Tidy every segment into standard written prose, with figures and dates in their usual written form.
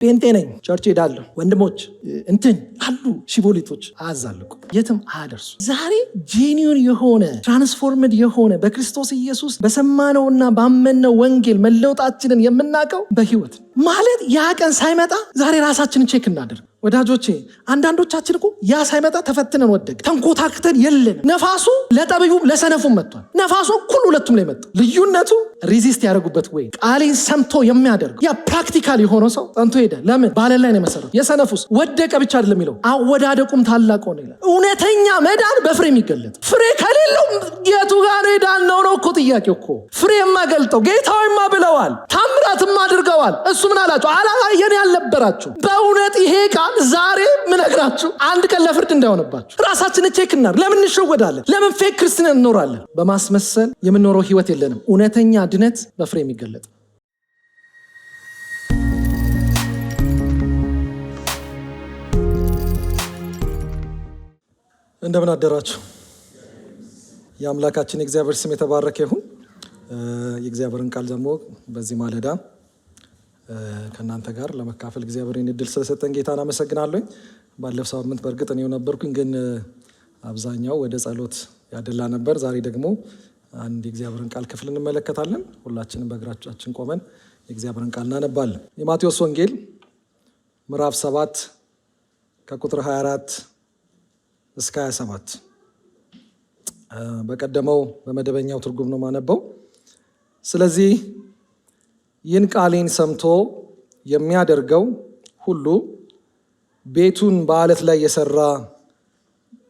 ጴንጤ ነኝ ቸርች ሄዳለሁ ወንድሞች እንትን አሉ ሽቦሊቶች አያዛልቁ የትም አያደርሱ። ዛሬ ጄኒዩን የሆነ ትራንስፎርምድ የሆነ በክርስቶስ ኢየሱስ በሰማነውና ባመነው ወንጌል መለውጣችንን የምናውቀው በህይወት ማለት ያ ቀን ሳይመጣ ዛሬ ራሳችንን ቼክ እናደርግ። ወዳጆቼ አንዳንዶቻችን እኮ ያ ሳይመጣ ተፈትነን ወደቅ ተንኮታክተን የለን። ነፋሱ ለጠቢቡም ለሰነፉም መጥቷል። ነፋሱ እኩል ሁለቱም ላይ መጣ። ልዩነቱ ሪዚስት ያደረጉበት ወይ ቃሌን ሰምቶ የሚያደርግ ያ ፕራክቲካል የሆነው ሰው ጸንቶ ሄደ። ለምን ባለን ላይ ነው መሰረቱ። የሰነፉስ ወደቀ ብቻ አይደለም የሚለው አወዳደቁም ታላቅ ሆነ ይላል። እውነተኛ መዳን በፍሬ የሚገለጥ ፍሬ ከሌለው የቱ ጋር ሄዳን ነው እኮ ጥያቄው እኮ። ፍሬ የማገልጠው ጌታውማ ብለዋል ታምራትም አድርገዋል። እሱ ምን አላቸው? አላየን ያልነበራችሁ በእውነት ይሄ ቃል ዛሬ ምነግራችሁ አንድ ቀን ለፍርድ እንዳይሆንባችሁ ራሳችንን ቼክ እናድርግ። ለምን እንሸወዳለን? ለምን ፌክ ክርስቲያን እንኖራለን? በማስመሰል የምንኖረው ህይወት የለንም። እውነተኛ ድነት በፍሬ የሚገለጥ። እንደምን አደራችሁ። የአምላካችን የእግዚአብሔር ስም የተባረከ ይሁን። የእግዚአብሔርን ቃል ደግሞ በዚህ ማለዳ ከእናንተ ጋር ለመካፈል እግዚአብሔርን እድል ስለሰጠን ጌታን አመሰግናለሁ። ባለፈው ሳምንት በእርግጥ እኔው ነበርኩኝ፣ ግን አብዛኛው ወደ ጸሎት ያደላ ነበር። ዛሬ ደግሞ አንድ የእግዚአብሔርን ቃል ክፍል እንመለከታለን። ሁላችንም በእግራችን ቆመን የእግዚአብሔርን ቃል እናነባለን። የማቴዎስ ወንጌል ምዕራፍ 7 ከቁጥር 24 እስከ 27 በቀደመው በመደበኛው ትርጉም ነው ማነበው። ስለዚህ ይህን ቃሌን ሰምቶ የሚያደርገው ሁሉ ቤቱን በአለት ላይ የሰራ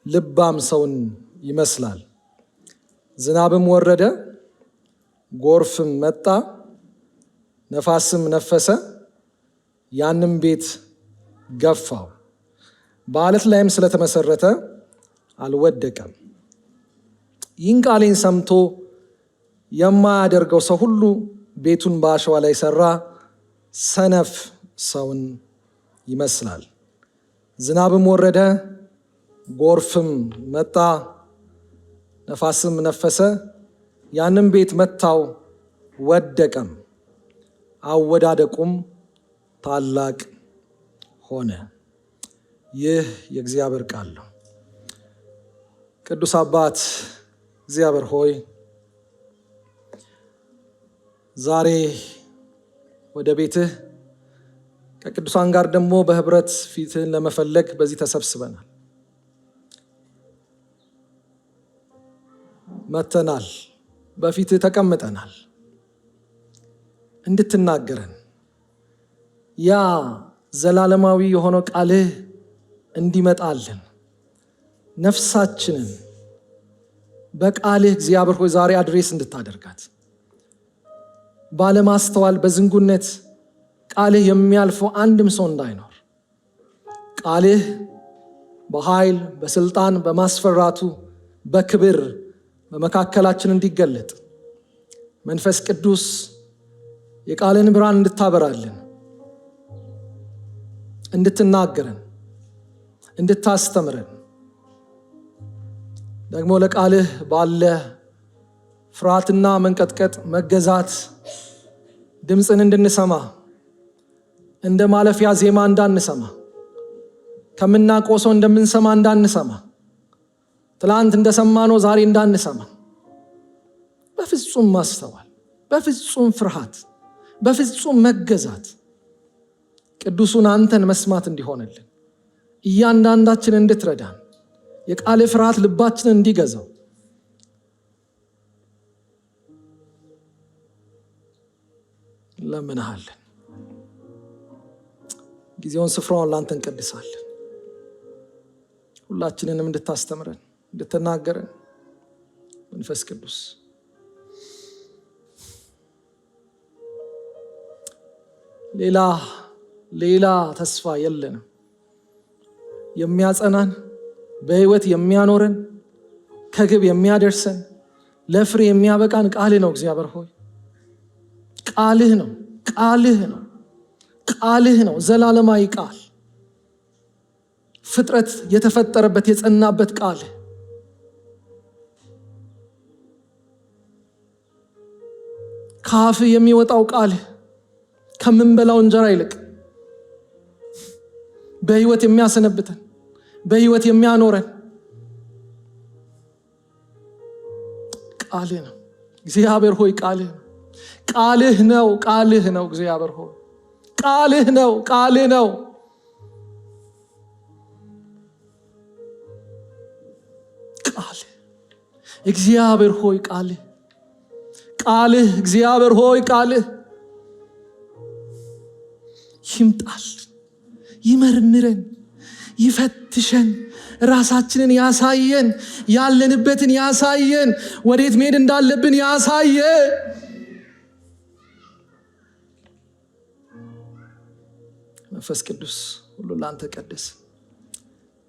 ልባም ሰውን ይመስላል። ዝናብም ወረደ፣ ጎርፍም መጣ፣ ነፋስም ነፈሰ፣ ያንም ቤት ገፋው። በአለት ላይም ስለተመሰረተ አልወደቀም። ይህን ቃሌን ሰምቶ የማያደርገው ሰው ሁሉ ቤቱን በአሸዋ ላይ ሰራ ሰነፍ ሰውን ይመስላል። ዝናብም ወረደ፣ ጎርፍም መጣ፣ ነፋስም ነፈሰ፣ ያንም ቤት መታው፣ ወደቀም፣ አወዳደቁም ታላቅ ሆነ። ይህ የእግዚአብሔር ቃል ነው። ቅዱስ አባት እግዚአብሔር ሆይ ዛሬ ወደ ቤትህ ከቅዱሳን ጋር ደግሞ በህብረት ፊትህን ለመፈለግ በዚህ ተሰብስበናል፣ መተናል፣ በፊትህ ተቀምጠናል። እንድትናገረን ያ ዘላለማዊ የሆነው ቃልህ እንዲመጣልን ነፍሳችንን በቃልህ እግዚአብሔር ሆይ ዛሬ አድሬስ እንድታደርጋት ባለማስተዋል በዝንጉነት ቃልህ የሚያልፈው አንድም ሰው እንዳይኖር ቃልህ በኃይል በስልጣን በማስፈራቱ በክብር በመካከላችን እንዲገለጥ መንፈስ ቅዱስ የቃልን ብርሃን እንድታበራልን፣ እንድትናገረን፣ እንድታስተምረን ደግሞ ለቃልህ ባለ ፍርሃትና መንቀጥቀጥ መገዛት ድምፅን እንድንሰማ እንደ ማለፊያ ዜማ እንዳንሰማ ከምናውቀው ሰው እንደምንሰማ እንዳንሰማ ትላንት እንደሰማነው ዛሬ እንዳንሰማ በፍጹም ማስተዋል፣ በፍጹም ፍርሃት፣ በፍጹም መገዛት ቅዱሱን አንተን መስማት እንዲሆንልን እያንዳንዳችን እንድትረዳን የቃል ፍርሃት ልባችንን እንዲገዛው ለምንሃለን። ጊዜውን ስፍራውን ላንተ እንቀድሳለን። ሁላችንንም እንድታስተምረን እንድትናገረን መንፈስ ቅዱስ ሌላ ተስፋ የለንም። የሚያጸናን በህይወት የሚያኖረን ከግብ የሚያደርሰን ለፍሬ የሚያበቃን ቃልህ ነው። እግዚአብሔር ሆይ ቃልህ ነው፣ ቃልህ ነው፣ ቃልህ ነው። ዘላለማዊ ቃል፣ ፍጥረት የተፈጠረበት የጸናበት ቃል ካፍ የሚወጣው ቃል ከምንበላው እንጀራ ይልቅ በህይወት የሚያሰነብተን በህይወት የሚያኖረን ቃልህ ነው እግዚአብሔር ሆይ። ቃልህ ነው እግዚአብሔር ሆይ። ቃልህ ነው እግዚአብሔር ሆይ። ቃልህ እግዚአብሔር ሆይ ይምጣል፣ ይመርምረን፣ ይፈትሸን፣ ራሳችንን ያሳየን፣ ያለንበትን ያሳየን፣ ወዴት መሄድ እንዳለብን ያሳየን። መንፈስ ቅዱስ ሁሉ ላንተ ቀደስ።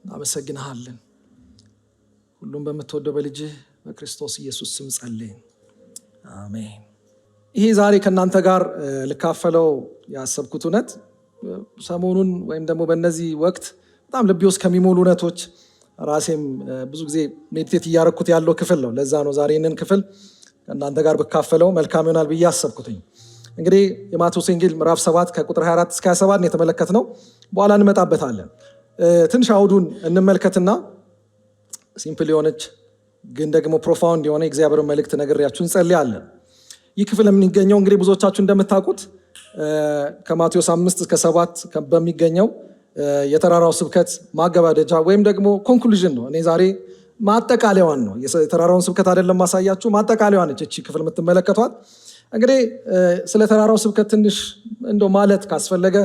እናመሰግንሃለን። ሁሉም በምትወደው በልጅህ በክርስቶስ ኢየሱስ ስም ጸልየን፣ አሜን። ይሄ ዛሬ ከእናንተ ጋር ልካፈለው ያሰብኩት እውነት ሰሞኑን ወይም ደግሞ በእነዚህ ወቅት በጣም ልቤ ውስጥ ከሚሞሉ እውነቶች ራሴም ብዙ ጊዜ ሜዲቴት እያረኩት ያለው ክፍል ነው። ለዛ ነው ዛሬ ይህንን ክፍል ከእናንተ ጋር ብካፈለው መልካም ይሆናል ብዬ አሰብኩትኝ። እንግዲህ የማቴዎስ ወንጌል ምዕራፍ 7 ከቁጥር 24 እስከ 27 የተመለከትነው በኋላ እንመጣበታለን። ትንሽ አውዱን እንመልከትና ሲምፕል የሆነች ግን ደግሞ ፕሮፋውንድ የሆነ የእግዚአብሔር መልእክት ነግሬያችሁ እንጸልያለን። ይህ ክፍል የሚገኘው እንግዲህ ብዙዎቻችሁ እንደምታውቁት ከማቴዎስ 5 እስከ 7 በሚገኘው የተራራው ስብከት ማገባደጃ ወይም ደግሞ ኮንክሉዥን ነው። እኔ ዛሬ ማጠቃለያዋን ነው፣ የተራራውን ስብከት አይደለም ማሳያችሁ፣ ማጠቃለያዋን ነች እቺ ክፍል የምትመለከቷት። እንግዲህ ስለ ተራራው ስብከት ትንሽ እንደው ማለት ካስፈለገ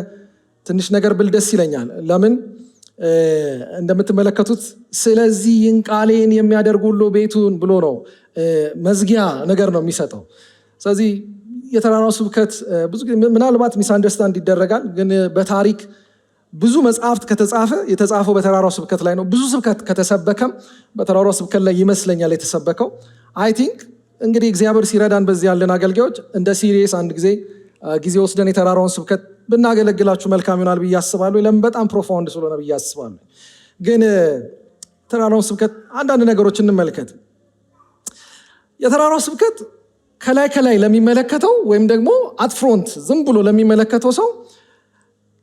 ትንሽ ነገር ብል ደስ ይለኛል። ለምን እንደምትመለከቱት ስለዚህ ይህን ቃሌን የሚያደርጉ ሁሉ ቤቱን ብሎ ነው መዝጊያ ነገር ነው የሚሰጠው። ስለዚህ የተራራው ስብከት ብዙ ምናልባት ሚስ አንደርስታንድ ይደረጋል፣ ግን በታሪክ ብዙ መጽሐፍት ከተጻፈ የተጻፈው በተራራው ስብከት ላይ ነው። ብዙ ስብከት ከተሰበከም በተራራው ስብከት ላይ ይመስለኛል የተሰበከው። አይ ቲንክ እንግዲህ እግዚአብሔር ሲረዳን በዚህ ያለን አገልጋዮች እንደ ሲሪየስ አንድ ጊዜ ወስደን የተራራውን ስብከት ብናገለግላችሁ መልካም ይሆናል ብዬ አስባለሁ። ለምን በጣም ፕሮፋውንድ ስለሆነ ብዬ አስባለሁ። ግን ተራራውን ስብከት አንዳንድ ነገሮች እንመልከት። የተራራው ስብከት ከላይ ለሚመለከተው ወይም ደግሞ አትፍሮንት ዝም ብሎ ለሚመለከተው ሰው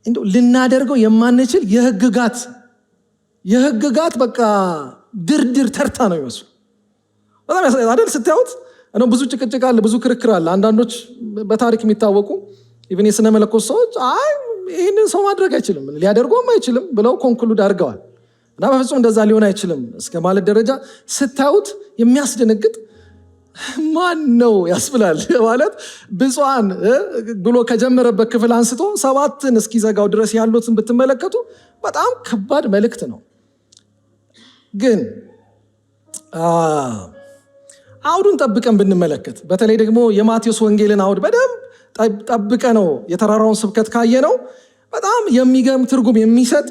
እንደው ልናደርገው የማንችል የህግጋት በቃ ድርድር ተርታ ነው የሚመስሉ። በጣም አይደል ስታዩት ነው። ብዙ ጭቅጭቅ አለ፣ ብዙ ክርክር አለ። አንዳንዶች በታሪክ የሚታወቁ ኢቭን የስነ መለኮት ሰዎች ይህንን ሰው ማድረግ አይችልም ሊያደርገውም አይችልም ብለው ኮንክሉድ አድርገዋል እና በፍጹም እንደዛ ሊሆን አይችልም እስከ ማለት ደረጃ ስታዩት የሚያስደነግጥ ማን ነው ያስብላል። ማለት ብፁዓን ብሎ ከጀመረበት ክፍል አንስቶ 7 እስኪዘጋው ድረስ ያሉትን ብትመለከቱ በጣም ከባድ መልእክት ነው። ግን አውዱን ጠብቀን ብንመለከት በተለይ ደግሞ የማቴዎስ ወንጌልን አውድ በደንብ ጠብቀ ነው የተራራውን ስብከት ካየ ነው በጣም የሚገርም ትርጉም የሚሰጥ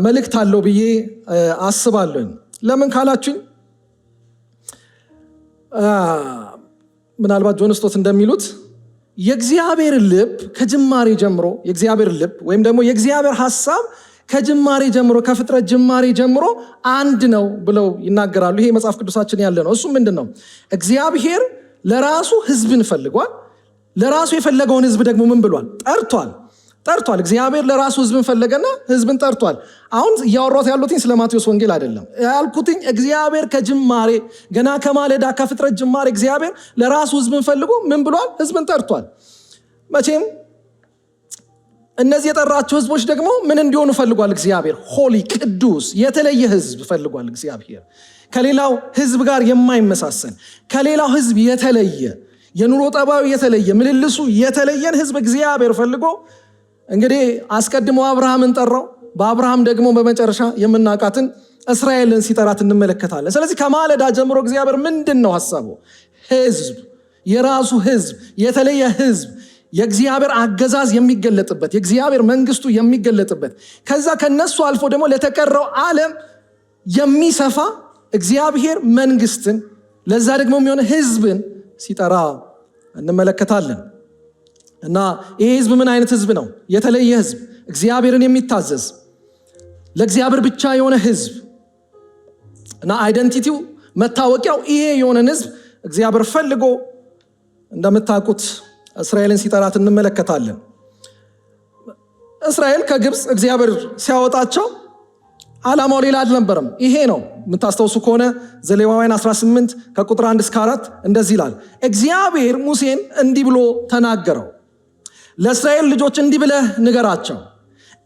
መልእክት አለው ብዬ አስባለሁ። ለምን ካላችሁኝ ምናልባት ጆን ስቶት እንደሚሉት የእግዚአብሔር ልብ ከጅማሬ ጀምሮ የእግዚአብሔር ልብ ወይም ደግሞ የእግዚአብሔር ሐሳብ ከጅማሬ ጀምሮ ከፍጥረት ጅማሬ ጀምሮ አንድ ነው ብለው ይናገራሉ። ይሄ መጽሐፍ ቅዱሳችን ያለ ነው። እሱ ምንድነው? እግዚአብሔር ለራሱ ሕዝብን ፈልጓል። ለራሱ የፈለገውን ሕዝብ ደግሞ ምን ብሏል? ጠርቷል። እግዚአብሔር ለራሱ ሕዝብን ፈለገና ሕዝብን ጠርቷል። አሁን እያወራሁት ያሉትኝ ስለ ማቴዎስ ወንጌል አይደለም ያልኩትኝ። እግዚአብሔር ከጅማሬ ገና ከማለዳ ከፍጥረት ጅማሬ እግዚአብሔር ለራሱ ሕዝብን ፈልጎ ምን ብሏል? ሕዝብን ጠርቷል። መቼም እነዚህ የጠራቸው ሕዝቦች ደግሞ ምን እንዲሆኑ ፈልጓል? እግዚአብሔር ሆሊ ቅዱስ የተለየ ሕዝብ ፈልጓል። እግዚአብሔር ከሌላው ሕዝብ ጋር የማይመሳሰል ከሌላው ሕዝብ የተለየ የኑሮ ጠባዩ የተለየ ምልልሱ የተለየን ሕዝብ እግዚአብሔር ፈልጎ እንግዲህ አስቀድሞ አብርሃምን ጠራው። በአብርሃም ደግሞ በመጨረሻ የምናውቃትን እስራኤልን ሲጠራት እንመለከታለን። ስለዚህ ከማለዳ ጀምሮ እግዚአብሔር ምንድን ነው ሐሳቡ? ሕዝብ፣ የራሱ ሕዝብ፣ የተለየ ሕዝብ፣ የእግዚአብሔር አገዛዝ የሚገለጥበት የእግዚአብሔር መንግስቱ የሚገለጥበት ከዛ ከነሱ አልፎ ደግሞ ለተቀረው ዓለም የሚሰፋ እግዚአብሔር መንግስትን ለዛ ደግሞ የሚሆነ ሕዝብን ሲጠራ እንመለከታለን። እና ይሄ ሕዝብ ምን አይነት ሕዝብ ነው? የተለየ ሕዝብ፣ እግዚአብሔርን የሚታዘዝ ለእግዚአብሔር ብቻ የሆነ ሕዝብ እና አይደንቲቲው መታወቂያው ይሄ የሆነን ሕዝብ እግዚአብሔር ፈልጎ እንደምታውቁት እስራኤልን ሲጠራት እንመለከታለን። እስራኤል ከግብፅ እግዚአብሔር ሲያወጣቸው ዓላማው ሌላ አልነበረም። ይሄ ነው የምታስታውሱ ከሆነ ዘሌዋውያን 18 ከቁጥር 1 እስከ 4 እንደዚህ ይላል። እግዚአብሔር ሙሴን እንዲህ ብሎ ተናገረው፣ ለእስራኤል ልጆች እንዲህ ብለህ ንገራቸው፣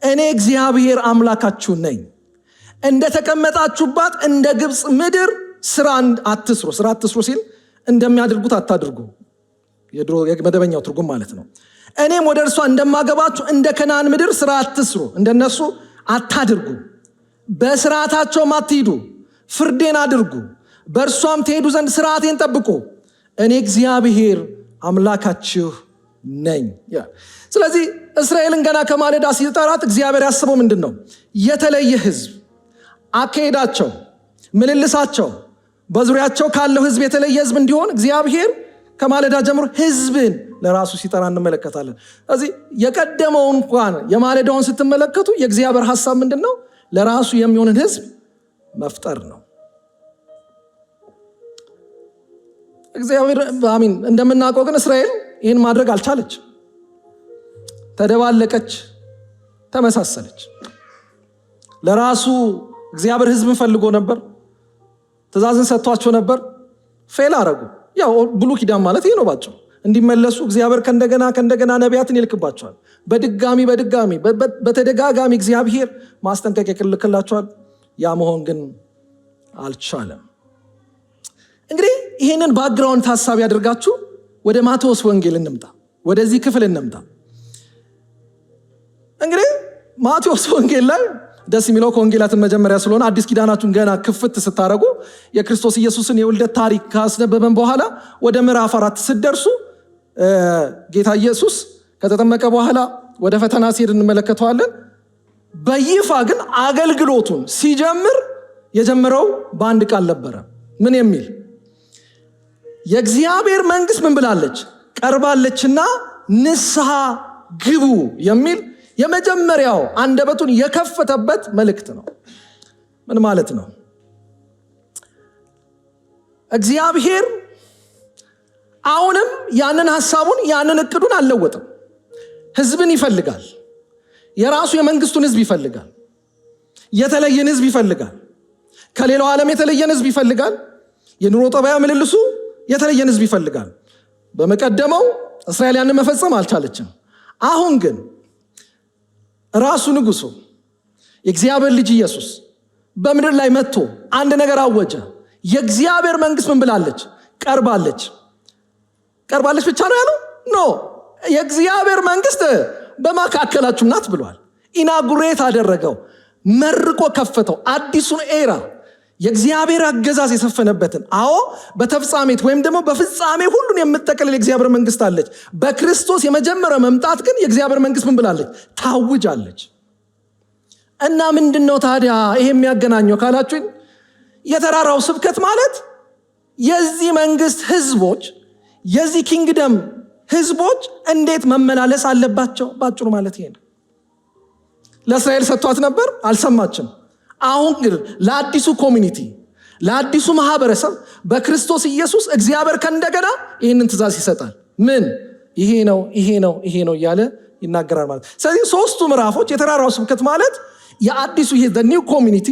እኔ እግዚአብሔር አምላካችሁ ነኝ። እንደተቀመጣችሁባት እንደ ግብፅ ምድር ስራ አትስሩ። ስራ አትስሩ ሲል እንደሚያደርጉት አታድርጉ፣ የድሮ መደበኛው ትርጉም ማለት ነው። እኔም ወደ እርሷ እንደማገባችሁ እንደ ከነዓን ምድር ስራ አትስሩ፣ እንደነሱ አታድርጉ። በስርዓታቸውም አትሂዱ፣ ፍርዴን አድርጉ፣ በእርሷም ትሄዱ ዘንድ ስርዓቴን ጠብቁ፣ እኔ እግዚአብሔር አምላካችሁ ነኝ። ስለዚህ እስራኤልን ገና ከማለዳ ሲጠራት እግዚአብሔር ያስበው ምንድን ነው? የተለየ ህዝብ፣ አካሄዳቸው፣ ምልልሳቸው በዙሪያቸው ካለው ህዝብ የተለየ ህዝብ እንዲሆን እግዚአብሔር ከማለዳ ጀምሮ ህዝብን ለራሱ ሲጠራ እንመለከታለን። ስለዚህ የቀደመው እንኳን የማለዳውን ስትመለከቱ የእግዚአብሔር ሐሳብ ምንድን ነው? ለራሱ የሚሆንን ህዝብ መፍጠር ነው። እግዚአብሔር እንደምናውቀው ግን እስራኤል ይህን ማድረግ አልቻለች። ተደባለቀች፣ ተመሳሰለች። ለራሱ እግዚአብሔር ህዝብን ፈልጎ ነበር፣ ትእዛዝን ሰጥቷቸው ነበር፣ ፌል አረጉ። ያው ብሉይ ኪዳን ማለት ይሄ ነው ባጭሩ። እንዲመለሱ እግዚአብሔር ከእንደገና ነቢያትን ይልክባቸዋል። በተደጋጋሚ እግዚአብሔር ማስጠንቀቂያ ይልክላቸዋል። ያ መሆን ግን አልቻለም። እንግዲህ ይህንን ባክግራውንድ ታሳቢ ያደርጋችሁ ወደ ማቴዎስ ወንጌል እንምጣ፣ ወደዚህ ክፍል እንምጣ። እንግዲህ ማቴዎስ ወንጌል ላይ ደስ የሚለው ከወንጌላትን መጀመሪያ ስለሆነ አዲስ ኪዳናችሁን ገና ክፍት ስታረጉ የክርስቶስ ኢየሱስን የውልደት ታሪክ ካስነበበን በኋላ ወደ ምዕራፍ 4 ስትደርሱ ጌታ ኢየሱስ ከተጠመቀ በኋላ ወደ ፈተና ሲሄድ እንመለከተዋለን። በይፋ ግን አገልግሎቱን ሲጀምር የጀመረው በአንድ ቃል ነበረ። ምን የሚል? የእግዚአብሔር መንግስት ምን ብላለች? ቀርባለችና ንስሐ ግቡ የሚል የመጀመሪያው አንደበቱን የከፈተበት መልእክት ነው። ምን ማለት ነው? እግዚአብሔር አሁንም ያንን ሐሳቡን ያንን እቅዱን አልለወጥም። ህዝብን ይፈልጋል። የራሱ የመንግስቱን ህዝብ ይፈልጋል። የተለየን ህዝብ ይፈልጋል። ከሌላው ዓለም የተለየን ህዝብ ይፈልጋል። የኑሮ ጠባያ ምልልሱ የተለየን ህዝብ ይፈልጋል። በመቀደመው እስራኤል ያንን መፈጸም አልቻለችም። አሁን ግን ራሱ ንጉሱ የእግዚአብሔር ልጅ ኢየሱስ በምድር ላይ መጥቶ አንድ ነገር አወጀ። የእግዚአብሔር መንግስት ምን ብላለች? ቀርባለች። ቀርባለች ብቻ ነው ያለው? ኖ፣ የእግዚአብሔር መንግስት በመካከላችሁ ናት ብሏል። ኢናጉሬት አደረገው፣ መርቆ ከፈተው አዲሱን ኤራ፣ የእግዚአብሔር አገዛዝ የሰፈነበትን። አዎ በተፍጻሜት ወይም ደግሞ በፍጻሜ ሁሉን የምትጠቀልል የእግዚአብሔር መንግስት አለች። በክርስቶስ የመጀመሪያው መምጣት ግን የእግዚአብሔር መንግስት ምን ብላለች? ታውጃለች። እና ምንድነው ታዲያ ይሄ የሚያገናኘው ካላችሁኝ፣ የተራራው ስብከት ማለት የዚህ መንግስት ህዝቦች፣ የዚህ ኪንግደም ህዝቦች እንዴት መመላለስ አለባቸው ባጭሩ ማለት ይሄ ነው። ለእስራኤል ሰጥቷት ነበር፣ አልሰማችም። አሁን ግን ለአዲሱ ኮሚኒቲ፣ ለአዲሱ ማህበረሰብ በክርስቶስ ኢየሱስ እግዚአብሔር ከእንደገና ይህንን ትእዛዝ ይሰጣል። ምን? ይሄ ነው ይሄ ነው ይሄ ነው እያለ ይናገራል ማለት። ስለዚህ ሶስቱ ምዕራፎች የተራራው ስብከት ማለት የአዲሱ ይሄ ኒው ኮሚኒቲ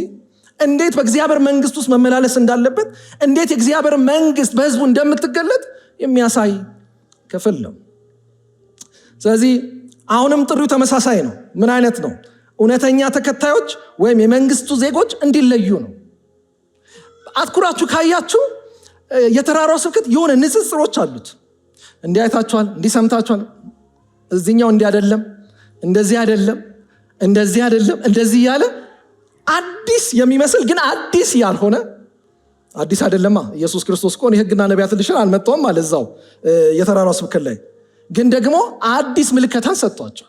እንዴት በእግዚአብሔር መንግስት ውስጥ መመላለስ እንዳለበት፣ እንዴት የእግዚአብሔር መንግስት በህዝቡ እንደምትገለጥ የሚያሳይ ክፍል ነው። ስለዚህ አሁንም ጥሪው ተመሳሳይ ነው። ምን አይነት ነው? እውነተኛ ተከታዮች ወይም የመንግስቱ ዜጎች እንዲለዩ ነው። አትኩራችሁ ካያችሁ የተራራው ስብከት የሆነ ንጽጽሮች አሉት። እንዲህ አይታችኋል፣ እንዲህ ሰምታችኋል፣ እዚህኛው እንዲህ አይደለም፣ እንደዚህ አይደለም፣ እንደዚህ አይደለም፣ እንደዚህ ያለ አዲስ የሚመስል ግን አዲስ ያልሆነ። አዲስ አይደለማ ኢየሱስ ክርስቶስ እኮ የህግና ነቢያትን ልሽር አልመጣሁም ማለት እዛው የተራራው ስብከት ላይ ግን ደግሞ አዲስ ምልክታን ሰጥቷቸው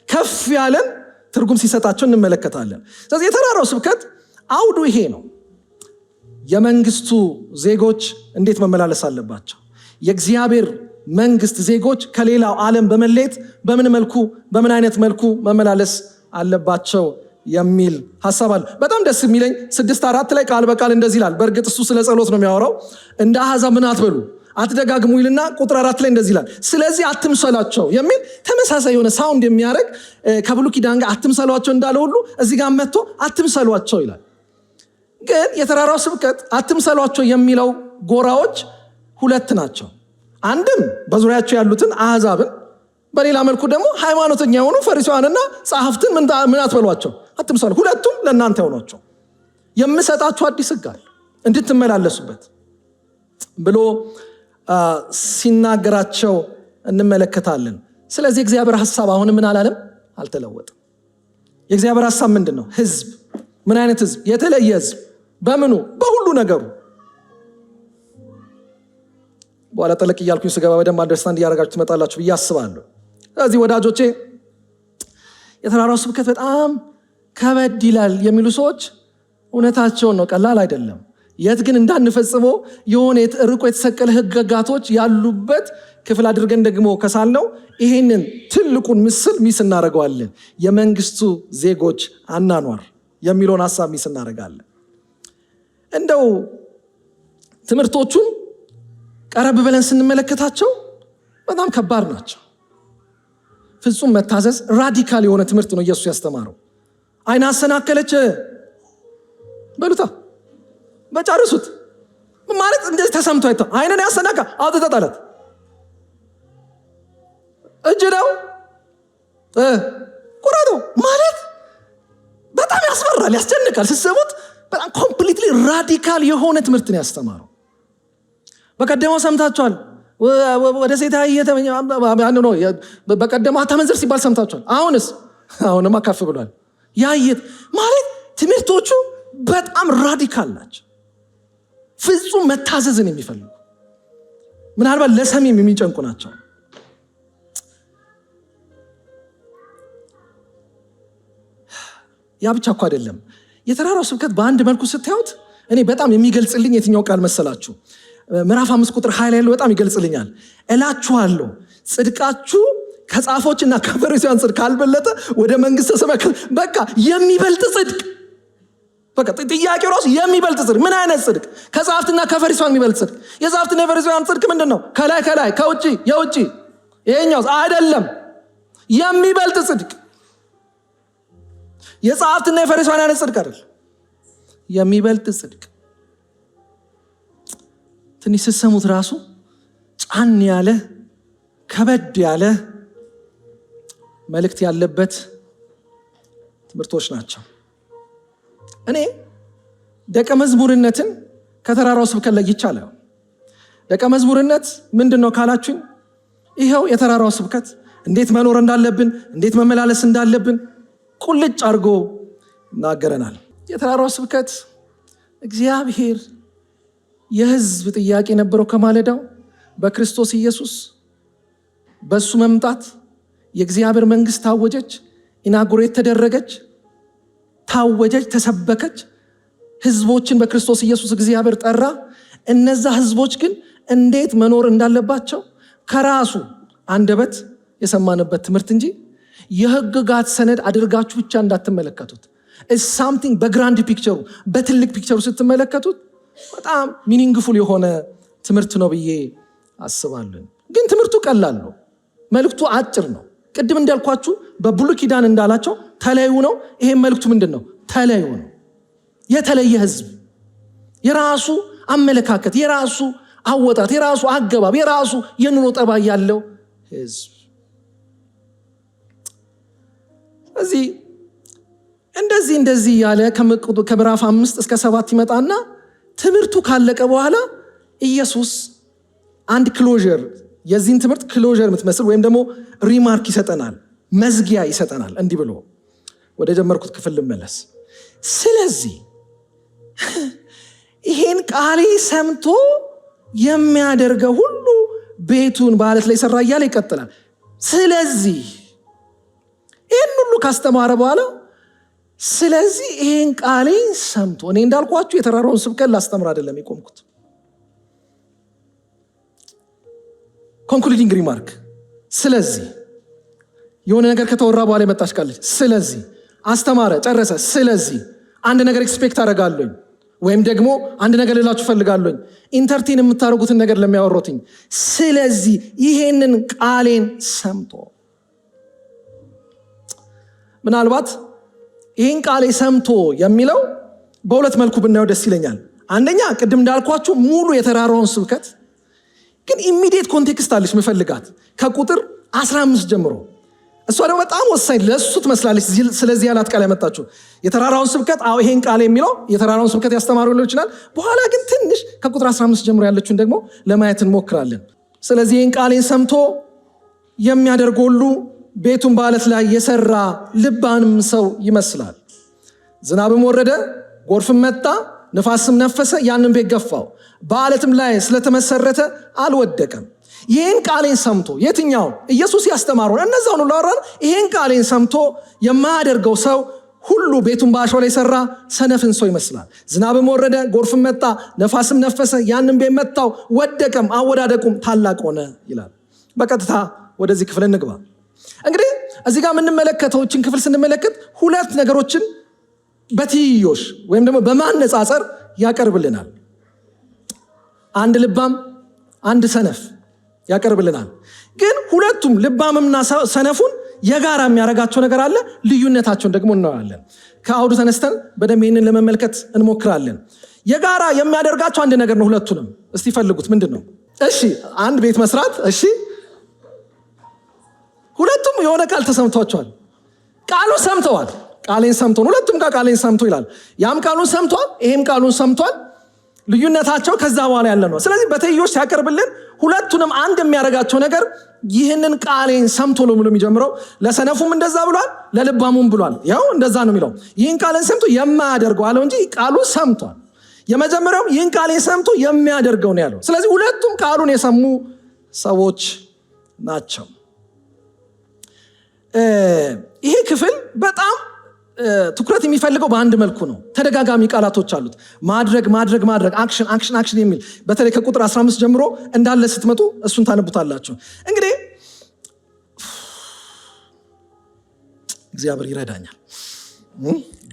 ከፍ ያለን ትርጉም ሲሰጣቸው እንመለከታለን። ስለዚህ የተራራው ስብከት አውዱ ይሄ ነው። የመንግስቱ ዜጎች እንዴት መመላለስ አለባቸው፣ የእግዚአብሔር መንግስት ዜጎች ከሌላው ዓለም በመለየት በምን አይነት መልኩ መመላለስ አለባቸው የሚል ሐሳብ አለ። በጣም ደስ የሚለኝ 6:4 ላይ ቃል በቃል እንደዚህ ይላል። በእርግጥ እሱ ስለ ጸሎት ነው የሚያወራው። እንደ አሕዛብ ምን አትበሉ፣ አትደጋግሙ ይልና ቁጥር 4 ላይ እንደዚህ ይላል፣ ስለዚህ አትምሰሏቸው የሚል ተመሳሳይ የሆነ ሳውንድ የሚያደርግ ከብሉይ ኪዳን ጋር አትምሰሏቸው እንዳለ ሁሉ እዚህ ጋር መጥቶ አትምሰሏቸው ይላል። ግን የተራራው ስብከት አትምሰሏቸው የሚለው ጎራዎች ሁለት ናቸው። አንድም በዙሪያቸው ያሉትን አሕዛብን፣ በሌላ መልኩ ደግሞ ሃይማኖተኛ የሆኑ ፈሪሳውያንና ጸሐፍትን ምን አትበሏቸው፣ አትምሰሉ። ሁለቱም ለእናንተ ሆኗቸው የምሰጣችሁ አዲስ ሕግ አለ እንድትመላለሱበት ብሎ ሲናገራቸው እንመለከታለን። ስለዚህ የእግዚአብሔር ሐሳብ አሁን ምን አላለም? አልተለወጠም። የእግዚአብሔር ሐሳብ ምንድን ነው? ሕዝብ። ምን አይነት ሕዝብ? የተለየ ሕዝብ። በምኑ? በሁሉ ነገሩ። በኋላ ጠለቅ እያልኩኝ ስገባ በደንብ አንደርስታንድ እያደረጋችሁ ትመጣላችሁ ብዬ አስባለሁ። ስለዚህ ወዳጆቼ የተራራው ስብከት በጣም ከበድ ይላል የሚሉ ሰዎች እውነታቸውን ነው፣ ቀላል አይደለም። የት ግን እንዳንፈጽመው የሆነ ርቆ የተሰቀለ ህግጋቶች ያሉበት ክፍል አድርገን ደግሞ ከሳልነው ይሄንን ትልቁን ምስል ሚስ እናደርገዋለን። የመንግስቱ ዜጎች አናኗር የሚለውን ሐሳብ ሚስ እናደርጋለን። እንደው ትምህርቶቹን ቀረብ ብለን ስንመለከታቸው በጣም ከባድ ናቸው። ፍጹም መታዘዝ ራዲካል የሆነ ትምህርት ነው ኢየሱስ ያስተማረው። አይን አሰናከለች በሉታ በጨርሱት ማለት እንደዚህ ተሰምቶ አይተው አይንን ያሰናካ አውጥተህ ጣላት። እጅ ነው ቁረጡ ማለት በጣም ያስፈራል፣ ያስጨንቃል። ስትሰሙት በጣም ኮምፕሊትሊ ራዲካል የሆነ ትምህርት ነው ያስተማረው። በቀደመው ሰምታችኋል። ወደ ሴት በቀደመው አታመንዝር ሲባል ሰምታችኋል። አሁንማ ከፍ ብሏል። ያየት ማለት ትምህርቶቹ በጣም ራዲካል ናቸው። ፍጹም መታዘዝን የሚፈልጉ ምናልባት ለሰሚም የሚጨንቁ ናቸው። ያ ብቻ እኮ አይደለም። የተራራው ስብከት በአንድ መልኩ ስታዩት እኔ በጣም የሚገልጽልኝ የትኛው ቃል መሰላችሁ? ምዕራፍ 5 ቁጥር 20 ላይ ያለው በጣም ይገልጽልኛል። እላችኋለሁ ጽድቃችሁ ከጻፎችና ከፈሪሳውያን ጽድቅ ካልበለጠ ወደ መንግስተ ሰማያት በቃ የሚበልጥ ጽድቅ። በቃ ጥያቄው ራሱ የሚበልጥ ጽድቅ። ምን አይነት ጽድቅ? ከጻፍትና ከፈሪሳውያን የሚበልጥ ጽድቅ። የጻፍትና የፈሪሳውያን ጽድቅ ምንድነው? ከላይ ከውጪ የውጪ ይሄኛው አይደለም። የሚበልጥ ጽድቅ የጻፍትና የፈሪሳውያን ጽድቅ አይደል፣ የሚበልጥ ጽድቅ። ትንሽ ስትሰሙት ራሱ ጫን ያለ ከበድ ያለ መልእክት ያለበት ትምህርቶች ናቸው። እኔ ደቀ መዝሙርነትን ከተራራው ስብከት ለይቻለሁ። ደቀ መዝሙርነት ምንድነው ካላችሁኝ፣ ይሄው የተራራው ስብከት እንዴት መኖር እንዳለብን፣ እንዴት መመላለስ እንዳለብን ቁልጭ አድርጎ ይናገረናል። የተራራው ስብከት እግዚአብሔር የሕዝብ ጥያቄ ነበረው ከማለዳው በክርስቶስ ኢየሱስ በሱ መምጣት የእግዚአብሔር መንግስት ታወጀች፣ ኢናጉሬት ተደረገች፣ ታወጀች፣ ተሰበከች። ሕዝቦችን በክርስቶስ ኢየሱስ እግዚአብሔር ጠራ። እነዛ ሕዝቦች ግን እንዴት መኖር እንዳለባቸው ከራሱ አንደበት የሰማንበት ትምህርት እንጂ የሕግጋት ሰነድ አድርጋችሁ ብቻ እንዳትመለከቱት። ሳምቲንግ በግራንድ ፒክቸሩ በትልቅ ፒክቸሩ ስትመለከቱት በጣም ሚኒንግፉል የሆነ ትምህርት ነው ብዬ አስባለሁ። ግን ትምህርቱ ቀላል ነው፣ መልእክቱ አጭር ነው። ቅድም እንዳልኳችሁ በብሉይ ኪዳን እንዳላቸው ተለዩ ነው። ይሄም መልእክቱ ምንድን ነው? ተለዩ ነው። የተለየ ህዝብ፣ የራሱ አመለካከት፣ የራሱ አወጣት፣ የራሱ አገባብ፣ የራሱ የኑሮ ጠባይ ያለው ህዝብ። እዚህ እንደዚህ ያለ ከምዕራፍ 5 እስከ 7 ይመጣና ትምህርቱ ካለቀ በኋላ ኢየሱስ አንድ ክሎዥር፣ የዚህን ትምህርት ክሎዥር የምትመስል ወይም ደግሞ ሪማርክ ይሰጠናል፣ መዝጊያ ይሰጠናል። እንዲህ ብሎ ወደ ጀመርኩት ክፍል ልመለስ። ስለዚህ ይሄን ቃሌ ሰምቶ የሚያደርገው ሁሉ ቤቱን በዓለት ላይ ሰራ እያለ ይቀጥላል። ስለዚህ ይህን ሁሉ ካስተማረ በኋላ ስለዚህ ይሄን ቃሌ ሰምቶ፣ እኔ እንዳልኳችሁ የተራራውን ስብከት ላስተምር አይደለም የቆምኩት። ኮንክሉዲንግ ሪማርክ። ስለዚህ የሆነ ነገር ከተወራ በኋላ የመጣች ቃለች። ስለዚህ አስተማረ፣ ጨረሰ። ስለዚህ አንድ ነገር ኤክስፔክት አደርጋለሁ። ወይም ደግሞ አንድ ነገር ልላችሁ ፈልጋለሁ ኢንተርቴን የምታደርጉትን ነገር ለሚያወሩትኝ ስለዚህ ይሄንን ቃሌን ሰምቶ ምናልባት ይሄን ቃሌ ሰምቶ የሚለው በሁለት መልኩ ብናየው ደስ ይለኛል። አንደኛ ቅድም እንዳልኳችሁ ሙሉ የተራራውን ስብከት ግን ኢሚዲየት ኮንቴክስት አለች መፈልጋት ከቁጥር 15 ጀምሮ እሷ ደግሞ በጣም ወሳኝ ለሱ ትመስላለች። ስለዚህ ያላት ቃል ያመጣችሁ የተራራውን ስብከት ይሄን ቃል የሚለው የተራራውን ስብከት ያስተማሩ ሊሆን ይችላል። በኋላ ግን ትንሽ ከቁጥር 15 ጀምሮ ያለችውን ደግሞ ለማየት እንሞክራለን። ስለዚህ ይሄን ቃሌን ሰምቶ የሚያደርግ ሁሉ ቤቱን በአለት ላይ የሰራ ልባምም ሰው ይመስላል። ዝናብም ወረደ፣ ጎርፍም መጣ፣ ነፋስም ነፈሰ፣ ያንን ቤት ገፋው፣ በአለትም ላይ ስለተመሰረተ አልወደቀም። ይህን ቃሌን ሰምቶ የትኛው ኢየሱስ ያስተማረውን እነዛውን ሁሉ አወራን። ይህን ቃሌን ሰምቶ የማያደርገው ሰው ሁሉ ቤቱን በአሸዋ ላይ ሰራ ሰነፍን ሰው ይመስላል። ዝናብም ወረደ፣ ጎርፍም መጣ፣ ነፋስም ነፈሰ፣ ያንን ቤት መታው፣ ወደቀም፣ አወዳደቁም ታላቅ ሆነ ይላል። በቀጥታ ወደዚህ ክፍል እንግባ። እንግዲህ እዚህ ጋር የምንመለከተው እችን ክፍል ስንመለከት ሁለት ነገሮችን በትይዮሽ ወይም ደግሞ በማነጻጸር ያቀርብልናል። አንድ ልባም፣ አንድ ሰነፍ ያቀርብልናል። ግን ሁለቱም ልባምና ሰነፉን የጋራ የሚያደርጋቸው ነገር አለ። ልዩነታቸውን ደግሞ እናያለን። ከአውዱ ተነስተን በደንብ ይህንን ለመመልከት እንሞክራለን። የጋራ የሚያደርጋቸው አንድ ነገር ነው። ሁለቱንም እስቲ ፈልጉት። ምንድን ነው? እሺ አንድ ቤት መስራት። እሺ ሁለቱም የሆነ ቃል ተሰምቷቸዋል። ቃሉን ሰምተዋል። ቃሌን ሰምቶ ሁለቱም ጋር ቃሌን ሰምቶ ይላል። ያም ቃሉን ሰምቷል፣ ይሄም ቃሉን ሰምቷል። ልዩነታቸው ከዛ በኋላ ያለ ነው። ስለዚህ በትይዮሽ ሲያቀርብልን ሁለቱንም አንድ የሚያደርጋቸው ነገር ይህንን ቃሌን ሰምቶ ነው ብሎ የሚጀምረው። ለሰነፉም እንደዛ ብሏል፣ ለልባሙም ብሏል። ያው እንደዛ ነው የሚለው። ይህን ቃሌን ሰምቶ የማያደርገው አለው እንጂ ቃሉን ሰምቷል። የመጀመሪያውም ይህን ቃሌን ሰምቶ የሚያደርገው ነው ያለው። ስለዚህ ሁለቱም ቃሉን የሰሙ ሰዎች ናቸው። ይሄ ክፍል በጣም ትኩረት የሚፈልገው በአንድ መልኩ ነው። ተደጋጋሚ ቃላቶች አሉት። ማድረግ ማድረግ ማድረግ፣ አክሽን አክሽን አክሽን የሚል በተለይ ከቁጥር 15 ጀምሮ እንዳለ ስትመጡ እሱን ታነቡታላችሁ። እንግዲህ እግዚአብሔር ይረዳኛል፣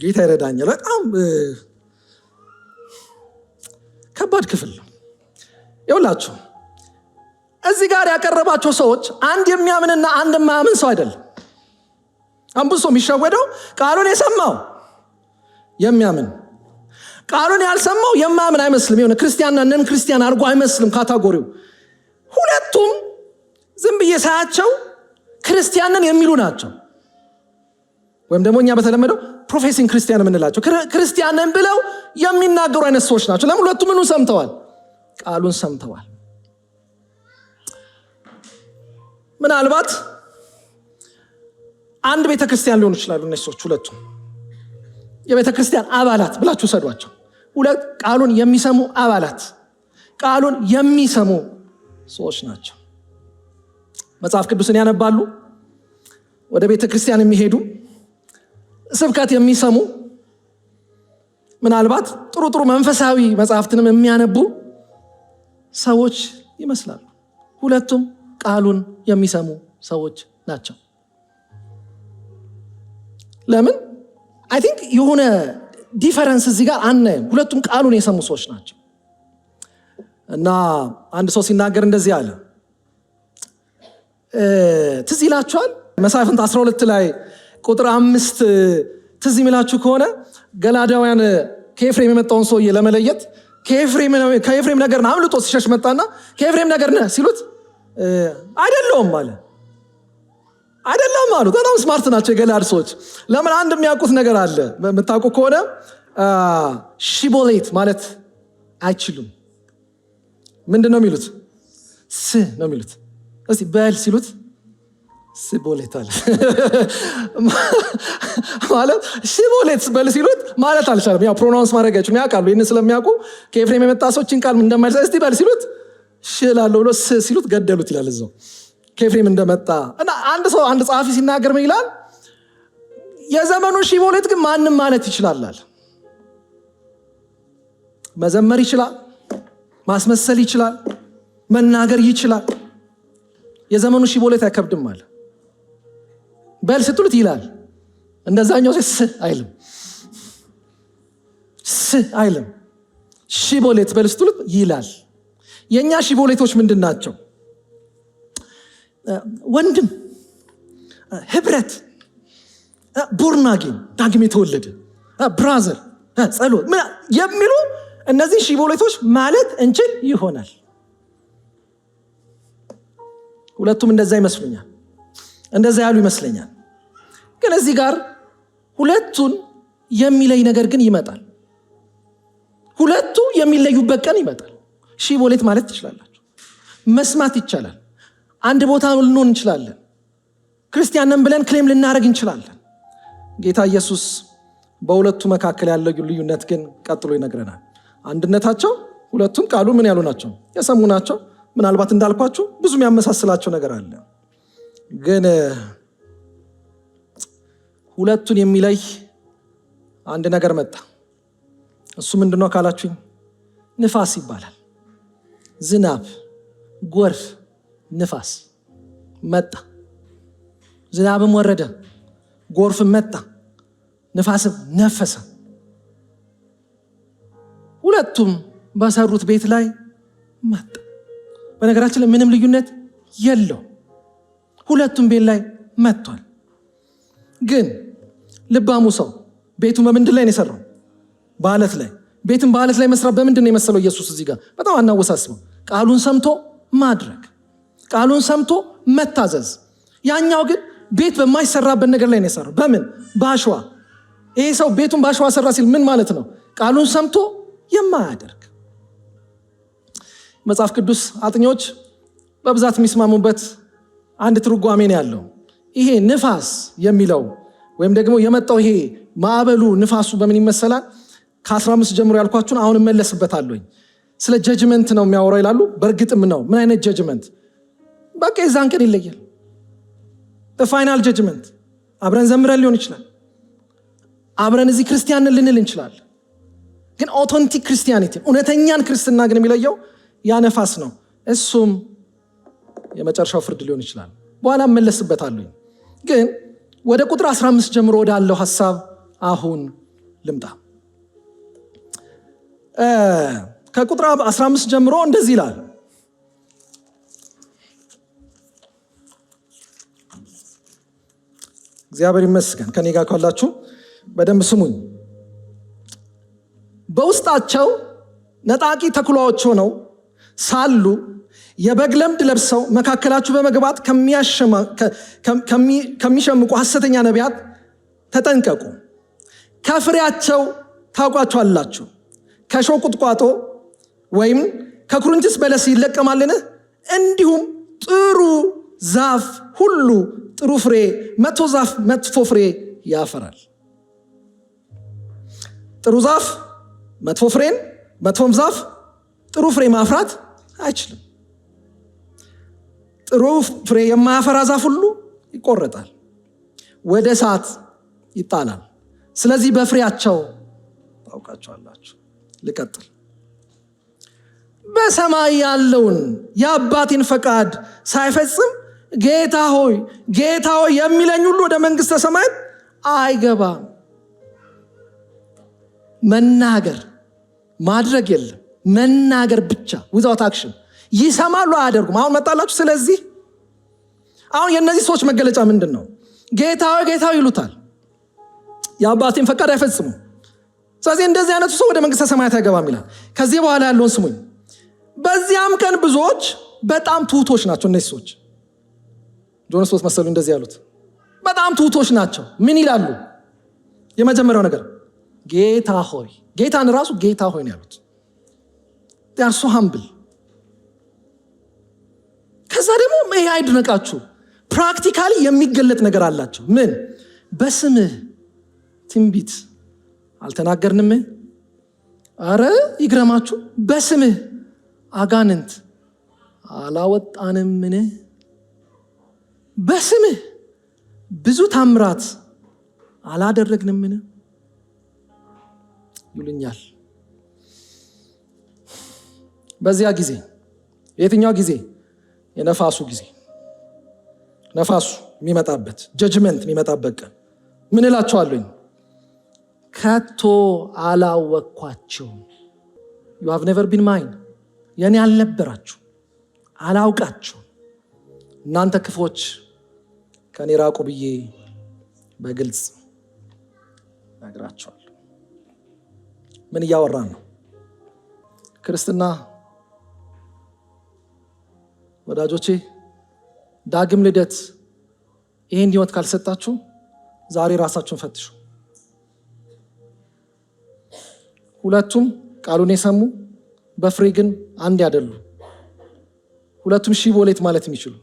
ጌታ ይረዳኛል። በጣም ከባድ ክፍል ነው። ይኸውላችሁ እዚህ ጋር ያቀረባቸው ሰዎች አንድ የሚያምንና አንድ የማያምን ሰው አይደለም። አንብሶ የሚሸወደው ቃሉን የሰማው የሚያምን፣ ቃሉን ያልሰማው የማያምን አይመስልም። የሆነ ክርስቲያንና ነን ክርስቲያን አድርጎ አይመስልም ካታጎሪው። ሁለቱም ዝም ብዬ ሳያቸው ክርስቲያንን የሚሉ ናቸው። ወይም ደግሞ እኛ በተለመደው ፕሮፌሲንግ ክርስቲያን የምንላቸው ክርስቲያንን ብለው የሚናገሩ አይነት ሰዎች ናቸው። ለምን? ሁለቱም ምኑን ሰምተዋል? ቃሉን ሰምተዋል። ምናልባት አንድ ቤተክርስቲያን ሊሆኑ ይችላሉ እነዚህ ሰዎች። ሁለቱም የቤተክርስቲያን አባላት ብላችሁ ሰዷቸው። ሁለት ቃሉን የሚሰሙ አባላት፣ ቃሉን የሚሰሙ ሰዎች ናቸው። መጽሐፍ ቅዱስን ያነባሉ፣ ወደ ቤተክርስቲያን የሚሄዱ፣ ስብከት የሚሰሙ፣ ምናልባት ጥሩ ጥሩ መንፈሳዊ መጽሐፍትንም የሚያነቡ ሰዎች ይመስላሉ። ሁለቱም ቃሉን የሚሰሙ ሰዎች ናቸው። ለምን? አይ ቲንክ የሆነ ዲፈረንስ እዚህ ጋር አናይም። ሁለቱም ቃሉን የሰሙ ሰዎች ናቸው። እና አንድ ሰው ሲናገር እንደዚህ አለ። ትዝ ይላችኋል መሳፍንት 12 ላይ ቁጥር 5 ትዝ የሚላችሁ ከሆነ ገላዳውያን ከኤፍሬም የመጣውን ሰውዬ ለመለየት ከኤፍሬም ነገር ነህ አምልጦ ሲሸሽ መጣና ከኤፍሬም ነገር ነህ ሲሉት አይደለውም አለ። አይደለም አሉ። በጣም ስማርት ናቸው የገላድ ሰዎች። ለምን? አንድ የሚያውቁት ነገር አለ። የምታውቁ ከሆነ ሺቦሌት ማለት አይችሉም። ምንድን ነው የሚሉት? ስ ነው የሚሉት። እስቲ በል ሲሉት ስቦሌት አለ ማለት ሺቦሌት በል ሲሉት ማለት አልቻለም። ያው ፕሮናውንስ ማድረግ አይችሉም። ያውቃሉ። ይህን ስለሚያውቁ ከኤፍሬም የመጣ ሰዎችን ቃል እንደማይል እስቲ በል ሲሉት ሽላለሁ ብሎ ስ ሲሉት ገደሉት ይላል እዛው ከኤፍሬም እንደመጣ። እና አንድ ሰው አንድ ጸሐፊ ሲናገር ምን ይላል? የዘመኑ ሺቦሌት ግን ማንም ማለት ይችላል። መዘመር ይችላል፣ ማስመሰል ይችላል፣ መናገር ይችላል። የዘመኑ ሺቦሌት አይከብድም አለ። በል ስትሉት ይላል። እንደዛኛው ስ አይልም፣ ስ አይልም። ሺቦሌት በልስቱልት ይላል። የኛ ሺቦሌቶች ምንድናቸው? ወንድም፣ ህብረት፣ ቦርናጌን ዳግም የተወለደ ብራዘር፣ ጸሎት የሚሉ እነዚህ ሺቦሌቶች ማለት እንችል ይሆናል። ሁለቱም እንደዛ ይመስሉኛል፣ እንደዛ ያሉ ይመስለኛል። ግን እዚህ ጋር ሁለቱን የሚለይ ነገር ግን ይመጣል። ሁለቱ የሚለዩበት ቀን ይመጣል። ሺቦሌት ማለት ትችላላችሁ፣ መስማት ይቻላል። አንድ ቦታ ልንሆን እንችላለን፣ ክርስቲያን ነን ብለን ክሌም ልናደርግ እንችላለን። ጌታ ኢየሱስ በሁለቱ መካከል ያለው ልዩነት ግን ቀጥሎ ይነግረናል። አንድነታቸው ሁለቱም ቃሉ ምን ያሉ ናቸው? የሰሙ ናቸው። ምናልባት እንዳልኳችሁ ብዙ የሚያመሳስላቸው ነገር አለ። ግን ሁለቱን የሚለይ አንድ ነገር መጣ። እሱ ምንድነው ካላችሁኝ፣ ንፋስ ይባላል። ዝናብ፣ ጎርፍ፣ ንፋስ መጣ። ዝናብም ወረደ፣ ጎርፍም መጣ፣ ንፋስም ነፈሰ። ሁለቱም በሰሩት ቤት ላይ መጣ። በነገራችን ላይ ምንም ልዩነት የለው፣ ሁለቱም ቤት ላይ መጥቷል። ግን ልባሙ ሰው ቤቱ በምንድን ላይ ነው የሰራው? በአለት ላይ። ቤትን በአለት ላይ መስራት በምንድን ነው የመሰለው ኢየሱስ? እዚህ ጋር በጣም አናወሳስበው። ቃሉን ሰምቶ ማድረግ፣ ቃሉን ሰምቶ መታዘዝ። ያኛው ግን ቤት በማይሰራበት ነገር ላይ ነው የሰራው። በምን? በአሸዋ። ይሄ ሰው ቤቱን በአሸዋ ሰራ ሲል ምን ማለት ነው? ቃሉን ሰምቶ የማያደርግ። መጽሐፍ ቅዱስ አጥኞች በብዛት የሚስማሙበት አንድ ትርጓሜ ነው ያለው። ይሄ ንፋስ የሚለው ወይም ደግሞ የመጣው ይሄ ማዕበሉ ንፋሱ በምን ይመሰላል? ከ15 ጀምሮ ያልኳችሁን አሁን እመለስበታለሁ። ስለ ጀጅመንት ነው የሚያወራው ይላሉ። በእርግጥም ነው። ምን አይነት ጀጅመንት? በቃ የዛን ቀን ይለያል። ፋይናል ጀጅመንት። አብረን ዘምረን ሊሆን ይችላል፣ አብረን እዚህ ክርስቲያንን ልንል እንችላለን። ግን ኦቶንቲክ ክርስቲያኒቲ፣ እውነተኛን ክርስትና ግን የሚለየው ያ ነፋስ ነው። እሱም የመጨረሻው ፍርድ ሊሆን ይችላል። በኋላ እመለስበታለሁ። ግን ወደ ቁጥር 15 ጀምሮ ወዳለው ሐሳብ አሁን ልምጣ። ከቁጥር 15 ጀምሮ እንደዚህ ይላል። እግዚአብሔር ይመስገን። ከኔ ጋር ካላችሁ በደንብ ስሙኝ። በውስጣቸው ነጣቂ ተኩላዎች ሆነው ሳሉ የበግ ለምድ ለብሰው መካከላችሁ በመግባት ከሚሸምቁ ሐሰተኛ ነቢያት ተጠንቀቁ። ከፍሬያቸው ታውቋቸዋላችሁ። ከሾህ ቁጥቋጦ ወይም ከኩርንችት በለስ ይለቀማልን? እንዲሁም ጥሩ ዛፍ ሁሉ ጥሩ ፍሬ፣ መጥፎ ዛፍ መጥፎ ፍሬ ያፈራል። ጥሩ ዛፍ መጥፎ ፍሬን፣ መጥፎም ዛፍ ጥሩ ፍሬ ማፍራት አይችልም። ጥሩ ፍሬ የማያፈራ ዛፍ ሁሉ ይቆረጣል፣ ወደ እሳት ይጣላል። ስለዚህ በፍሬያቸው ታውቃቸዋላችሁ። ልቀጥል። በሰማይ ያለውን የአባቴን ፈቃድ ሳይፈጽም ጌታ ሆይ ጌታ ሆይ የሚለኝ ሁሉ ወደ መንግሥተ ሰማያት አይገባም። መናገር ማድረግ የለም፣ መናገር ብቻ ዊዛውት አክሽን። ይሰማሉ አያደርጉም። አሁን መጣላችሁ። ስለዚህ አሁን የእነዚህ ሰዎች መገለጫ ምንድን ነው? ጌታ ሆይ ጌታ ሆይ ይሉታል፣ የአባቴን ፈቃድ አይፈጽሙ። ስለዚህ እንደዚህ አይነቱ ሰው ወደ መንግሥተ ሰማያት አይገባም ይላል። ከዚህ በኋላ ያለውን ስሙኝ። በዚያም ቀን ብዙዎች በጣም ትሁቶች ናቸው። እነዚህ ሰዎች ጆን ስቶት መሰሉ እንደዚህ ያሉት በጣም ትሁቶች ናቸው። ምን ይላሉ? የመጀመሪያው ነገር ጌታ ሆይ፣ ጌታን ራሱ ጌታ ሆይ ነው ያሉት። they are so humble። ከዛ ደግሞ ይሄ አይድነቃችሁ፣ ፕራክቲካሊ የሚገለጥ ነገር አላቸው። ምን? በስምህ ትንቢት አልተናገርንም? አረ ይግረማችሁ፣ በስምህ አጋንንት አላወጣንምን? በስምህ ብዙ ታምራት አላደረግንምን? ይሉኛል። በዚያ ጊዜ፣ የትኛው ጊዜ? የነፋሱ ጊዜ። ነፋሱ የሚመጣበት ጀጅመንት የሚመጣበት ቀን ምን እላቸዋለሁ? ከቶ አላወቅኳቸውም you have never been mine የኔ አልነበራችሁ አላውቃችሁ እናንተ ክፎች ከኔ ራቁ ብዬ በግልጽ ነግራችኋለሁ። ምን እያወራን ነው? ክርስትና ወዳጆቼ ዳግም ልደት ይሄን ህይወት ካልሰጣችሁ ዛሬ ራሳችሁን ፈትሹ። ሁለቱም ቃሉን የሰሙ በፍሬ ግን አንድ ያደሉ ሁለቱም ሺቦሌት ማለት የሚችሉ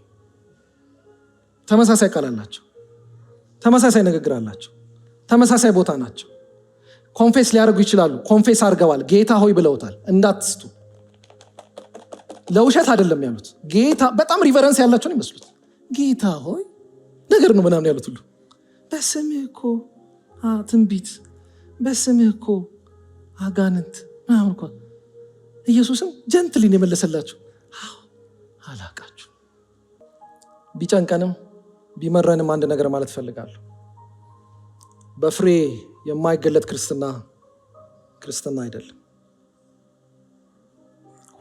ተመሳሳይ ቃል አላቸው፣ ተመሳሳይ ንግግር አላቸው፣ ተመሳሳይ ቦታ ናቸው። ኮንፌስ ሊያደርጉ ይችላሉ። ኮንፌስ አድርገዋል። ጌታ ሆይ ብለውታል። እንዳትስቱ። ለውሸት አይደለም ያሉት። ጌታ በጣም ሪቨረንስ ያላቸው ነው ይመስሉት። ጌታ ሆይ ነገር ነው ምናምን ያሉት ሁሉ በስምህ እኮ ትንቢት፣ በስምህ እኮ አጋንንት ምናምን እኮ። ኢየሱስም ጀንትሊን የመለሰላቸው አላቃችሁ። ቢጨንቀንም ቢመረንም አንድ ነገር ማለት ፈልጋለሁ። በፍሬ የማይገለጥ ክርስትና አይደለም።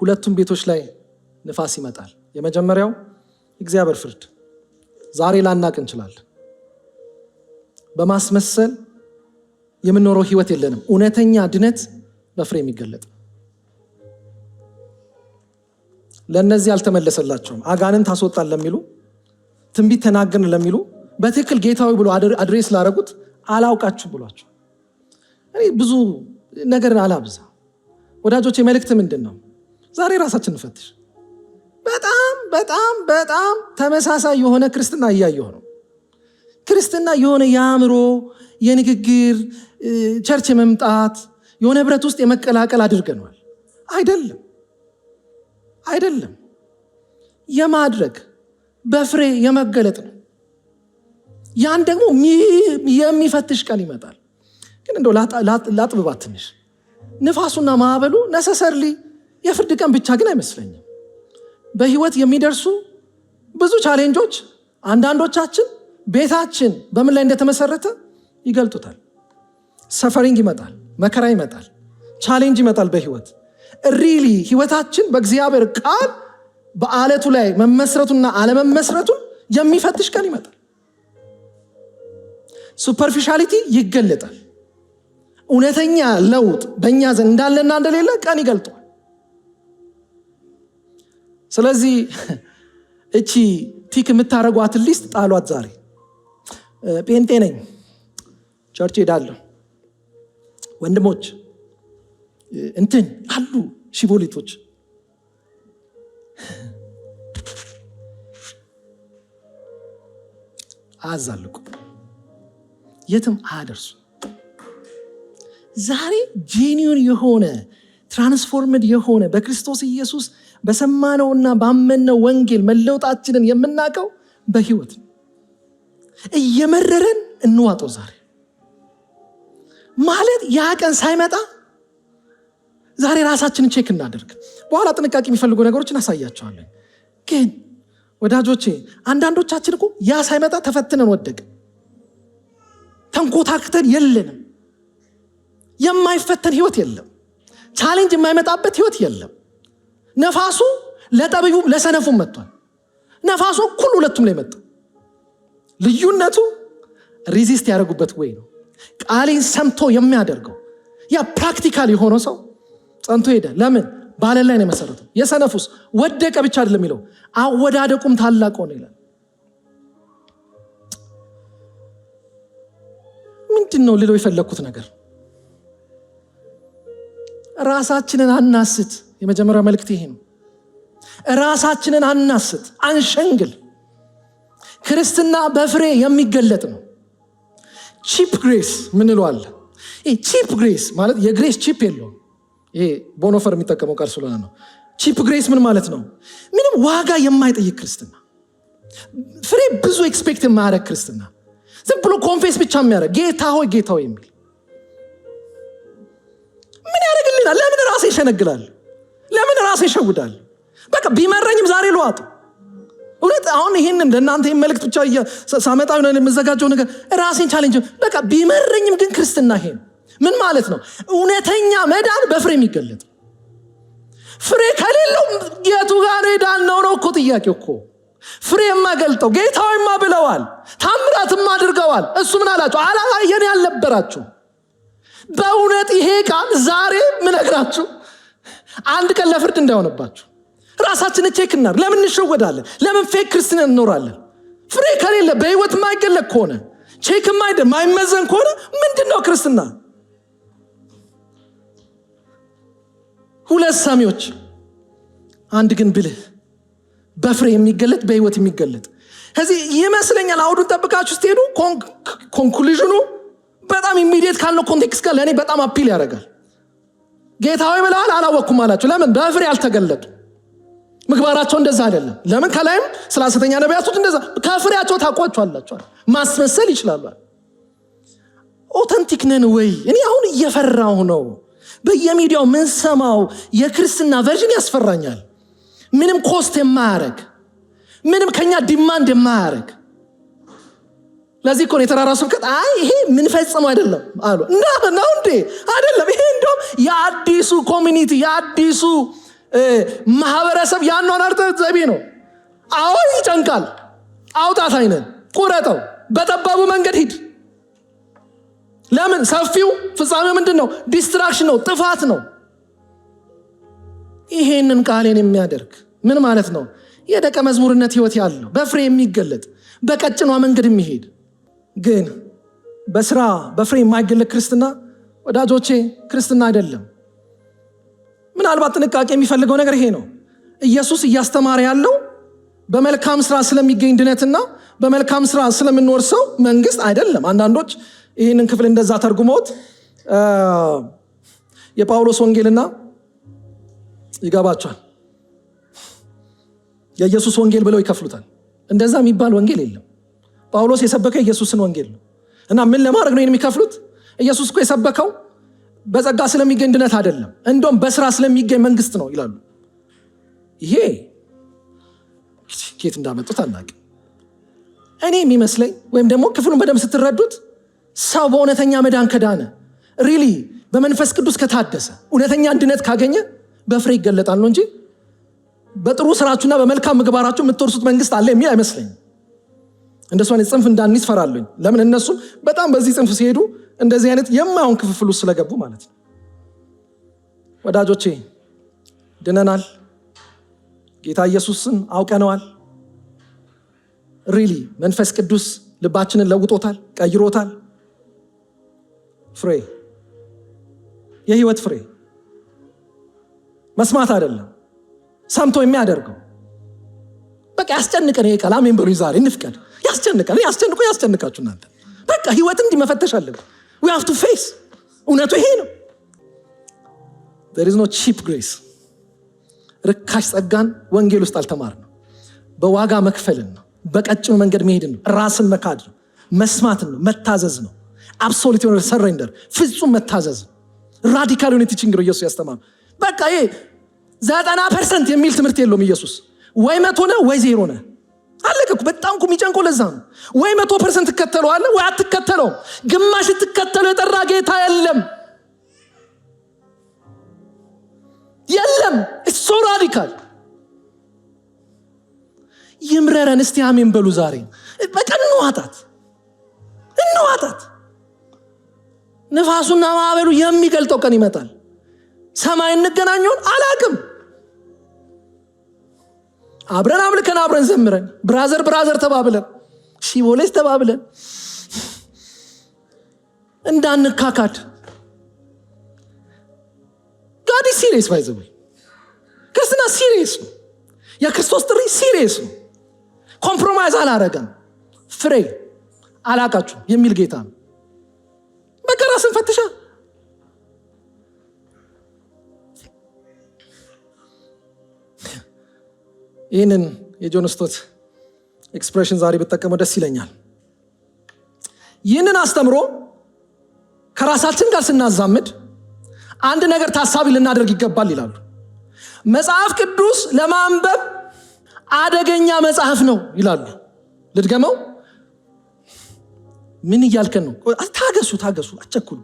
ሁለቱም ቤቶች ላይ ንፋስ ይመጣል። የመጀመሪያው እግዚአብሔር ፍርድ ዛሬ ላናቅ እንችላለን። በማስመሰል የምንኖረው ህይወት የለንም። እውነተኛ ድነት በፍሬ የሚገለጥ ለነዚህ አልተመለሰላቸውም። አጋንንት አስወጣን ለሚሉ፣ ትንቢት ተናገርን ለሚሉ፣ በትክክል ጌታዊ ብሎ አድሬስ ላደረጉት አላውቃችሁ ብሏቸው። እኔ ብዙ ነገር አላብዛ ወዳጆቼ። መልእክት ምንድን ነው? ዛሬ ራሳችን እንፈትሽ። በጣም ተመሳሳይ የሆነ ክርስትና እያየሁ ነው። ክርስትና የሆነ የአእምሮ የንግግር ቸርች የመምጣት የሆነ ህብረት ውስጥ የመቀላቀል አድርገናል። አይደለም። የማድረግ በፍሬ የመገለጥ ነው። ያን ደግሞ የሚፈትሽ ቀን ይመጣል። ግን እንደው ላጥብባት ትንሽ ንፋሱና ማዕበሉ ነሰሰርሊ የፍርድ ቀን ብቻ ግን አይመስለኝም። በህይወት የሚደርሱ ብዙ ቻሌንጆች አንዳንዶቻችን ቤታችን በምን ላይ እንደተመሰረተ ይገልጡታል። ሰፈሪንግ ይመጣል፣ መከራ ይመጣል፣ ቻሌንጅ ይመጣል በህይወት ሪሊ ህይወታችን በእግዚአብሔር ቃል በአለቱ ላይ መመስረቱና አለመመስረቱን የሚፈትሽ ቀን ይመጣል። ሱፐርፊሻሊቲ ይገለጣል። እውነተኛ ለውጥ በእኛ ዘንድ እንዳለና እንደሌለ ቀን ይገልጧል። ስለዚህ እቺ ቲክ የምታደርጓትን ሊስት ጣሏት። ዛሬ ጴንጤ ነኝ፣ ቸርች ሄዳለሁ፣ ወንድሞች እንትን አሉ ሺቦሊቶች አዛልቁ የትም አያደርሱ። ዛሬ ጄኒዩን የሆነ ትራንስፎርምድ የሆነ በክርስቶስ ኢየሱስ በሰማነውና ባመነው ወንጌል መለውጣችንን የምናውቀው በህይወት እየመረረን እንዋጠው። ዛሬ ማለት ያ ቀን ሳይመጣ ዛሬ ራሳችንን ቼክ እናደርግ። በኋላ ጥንቃቄ የሚፈልጉ ነገሮችን አሳያቸዋለን። ግን ወዳጆቼ አንዳንዶቻችን እኮ ያ ሳይመጣ ተፈትነን ወደቅ፣ ተንኮታክተን የለንም። የማይፈተን ህይወት የለም። ቻሌንጅ የማይመጣበት ህይወት የለም። ነፋሱ ለጠቢቡም ለሰነፉም መጥቷል። ነፋሱ እኩል ሁለቱም ላይ መጣ። ልዩነቱ ሪዚስት ያደረጉበት ወይ ነው። ቃሌን ሰምቶ የሚያደርገው ያ ፕራክቲካል የሆነው ሰው ጸንቶ ሄደ። ለምን? ባለን ላይ ነው የመሰረተው። የሰነፉስ ወደቀ ብቻ አይደለም የሚለው አወዳደቁም ታላቅ ሆነ ይላል። ምንድን ነው ልለው የፈለግኩት ነገር? ራሳችንን አናስት። የመጀመሪያው መልእክት ይሄ ነው። ራሳችንን አናስት፣ አንሸንግል። ክርስትና በፍሬ የሚገለጥ ነው። ቺፕ ግሬስ ምንለው አለ። ቺፕ ግሬስ ማለት የግሬስ ቺፕ የለውም። ይሄ ቦኖፈር የሚጠቀመው ቃል ስለሆነ ነው። ቺፕ ግሬስ ምን ማለት ነው? ምንም ዋጋ የማይጠይቅ ክርስትና፣ ፍሬ ብዙ ኤክስፔክት የማያደርግ ክርስትና፣ ዝም ብሎ ኮንፌስ ብቻ የሚያደርግ ጌታ ሆይ ጌታ ሆይ የሚል ምን ያደርግልናል? ለምን ራሴ ይሸነግላል? ለምን ራሴ ይሸውዳል? በቃ ቢመረኝም ዛሬ ልዋጡ። እውነት አሁን ይሄንን ለእናንተ መልእክት ብቻ ሳመጣ የምዘጋጀው ነገር ራሴን ቻሌንጅ በቃ ቢመረኝም ግን ክርስትና ይሄ ነው። ምን ማለት ነው? እውነተኛ መዳን በፍሬ የሚገለጥ ፍሬ ከሌለው የቱ ጋር ሄዳን ነው እኮ ጥያቄው እኮ። ፍሬማ ገልጠው ጌታውማ ብለዋል፣ ታምራትም አድርገዋል። እሱ ምን አላቸው? አላየን ያልነበራችሁ። በእውነት ይሄ ቃል ዛሬ ምነግራችሁ አንድ ቀን ለፍርድ እንዳይሆንባችሁ ራሳችንን ቼክ እናድርግ። ለምን እንሸወዳለን? ለምን ፌክ ክርስቲያን እንኖራለን? ፍሬ ከሌለ በህይወት የማይገለጥ ከሆነ ቼክ የማይመዘን ከሆነ ምንድነው ክርስትና? ሁለት ሰሚዎች፣ አንድ ግን ብልህ፣ በፍሬ የሚገለጥ በህይወት የሚገለጥ። ከዚህ ይመስለኛል አውዱን ጠብቃችሁ ስትሄዱ ኮንክሉዥኑ በጣም ኢሚዲየት ካልነው ኮንቴክስት ጋር ለእኔ በጣም አፒል ያደርጋል። ጌታዊ ብለዋል አላወኩም አላቸው። ለምን? በፍሬ አልተገለጡ። ምግባራቸው እንደዛ አይደለም። ለምን? ከላይም ስለ ሐሰተኛ ነቢያቶች እንደዛ ከፍሬያቸው ታውቋቸዋላችኋል። ማስመሰል ይችላሉ። ኦተንቲክ ነን ወይ? እኔ አሁን እየፈራሁ ነው። በየሚዲያው ምን ሰማው የክርስትና ቨርዥን ያስፈራኛል። ምንም ኮስት የማያረግ፣ ምንም ከኛ ዲማንድ የማያረግ። ለዚህ እኮ ነው የተራራ ስብከት ይሄ ምን ፈጽሞ አይደለም አሉ። ነው እንዴ? አይደለም። ይሄ እንደውም የአዲሱ ኮሚኒቲ የአዲሱ ማህበረሰብ ያኗኗር ዘይቤ ነው። አዎ ይጨንቃል። አውጣት አይነን ቁረጠው፣ በጠባቡ መንገድ ሂድ። ለምን? ሰፊው ፍጻሜው ምንድን ነው? ዲስትራክሽን ነው፣ ጥፋት ነው። ይሄንን ቃሌን የሚያደርግ ምን ማለት ነው? የደቀ መዝሙርነት ህይወት ያለው በፍሬ የሚገለጥ በቀጭኗ መንገድ የሚሄድ ግን በስራ በፍሬ የማይገለጥ ክርስትና ወዳጆቼ ክርስትና አይደለም። ምናልባት ጥንቃቄ የሚፈልገው ነገር ይሄ ነው። ኢየሱስ እያስተማረ ያለው በመልካም ስራ ስለሚገኝ ድነትና በመልካም ስራ ስለምንወርሰው መንግስት አይደለም። አንዳንዶች ይህንን ክፍል እንደዛ ተርጉመውት የጳውሎስ ወንጌልና ይገባቸዋል የኢየሱስ ወንጌል ብለው ይከፍሉታል። እንደዛ የሚባል ወንጌል የለም። ጳውሎስ የሰበከ ኢየሱስን ወንጌል ነው እና ምን ለማድረግ ነው የሚከፍሉት? ኢየሱስ እኮ የሰበከው በጸጋ ስለሚገኝ ድነት አይደለም፣ እንደውም በስራ ስለሚገኝ መንግስት ነው ይላሉ። ይሄ ኬት እንዳመጡት አናውቅም። እኔ የሚመስለኝ ወይም ደግሞ ክፍሉን በደንብ ስትረዱት ሰው በእውነተኛ መዳን ከዳነ ሪሊ በመንፈስ ቅዱስ ከታደሰ እውነተኛ ድነት ካገኘ በፍሬ ይገለጣል ነው እንጂ በጥሩ ስራችሁና በመልካም ምግባራችሁ የምትወርሱት መንግስት አለ የሚል አይመስለኝም። እንደሱ አይነት ጽንፍ እንዳንይዝ ፈራለሁኝ። ለምን? እነሱም በጣም በዚህ ጽንፍ ሲሄዱ እንደዚህ አይነት የማይሆን ክፍፍል ውስጥ ስለገቡ ማለት ነው። ወዳጆቼ ድነናል። ጌታ ኢየሱስን አውቀነዋል። ሪሊ መንፈስ ቅዱስ ልባችንን ለውጦታል፣ ቀይሮታል። ፍሬ፣ የህይወት ፍሬ መስማት አይደለም ሰምቶ የሚያደርገው። በቃ ያስጨንቀን ይሄ ቃል። አሜን በሉ። ዛሬ እንፍቀድ። ያስጨንቀን፣ ያስጨንቃችሁ እናንተ። በቃ ህይወት እንዲህ መፈተሽ አለብን። we have to face እውነቱ ይሄ ነው። there is no cheap grace። ርካሽ ጸጋን ወንጌል ውስጥ አልተማርንም። በዋጋ መክፈልን ነው፣ በቀጭኑ መንገድ መሄድን ነው፣ ራስን መካድ ነው፣ መስማትን ነው፣ መታዘዝ ነው። አብሶሉት የሆነ ሰሬንደር፣ ፍጹም መታዘዝ ነው። ራዲካል የሆነ ቲቺንግ ነው ኢየሱስ ያስተማረው። በቃ ይሄ 90% የሚል ትምህርት የለውም ኢየሱስ። ወይ 100 ነህ ወይ 0 ነህ። አለቀኩ። በጣም የሚጨንቀው ለዛ ነው። ወይ 100% ትከተለዋለህ ወይ አትከተለውም። ግማሽ ትከተለው የጠራ ጌታ የለም። it's so radical። ይምረረን። እስቲ አሜን በሉ። ዛሬ በቃ እንዋጣት። ንፋሱና ማዕበሉ የሚገልጠው ቀን ይመጣል። ሰማይ እንገናኘውን አላቅም። አብረን አምልከን አብረን ዘምረን ብራዘር ተባብለን ሺቦሌስ ተባብለን እንዳንካካድ። ጋዲ ሲሪየስ ባይዘው ክርስትና ሲሪየስ ነው። የክርስቶስ ጥሪ ሲሪየስ ነው። ኮምፕሮማይዝ አላረገም። ፍሬ አላቃችሁ የሚል ጌታ ነው። በቃ ራስን ፈትሻ። ይህንን የጆን ስቶት ኤክስፕሬሽን ዛሬ ብጠቀመው ደስ ይለኛል። ይህንን አስተምሮ ከራሳችን ጋር ስናዛምድ አንድ ነገር ታሳቢ ልናደርግ ይገባል ይላሉ። መጽሐፍ ቅዱስ ለማንበብ አደገኛ መጽሐፍ ነው ይላሉ። ልድገመው። ምን እያልከን ነው? ታገሱ፣ አትቸኩሉ።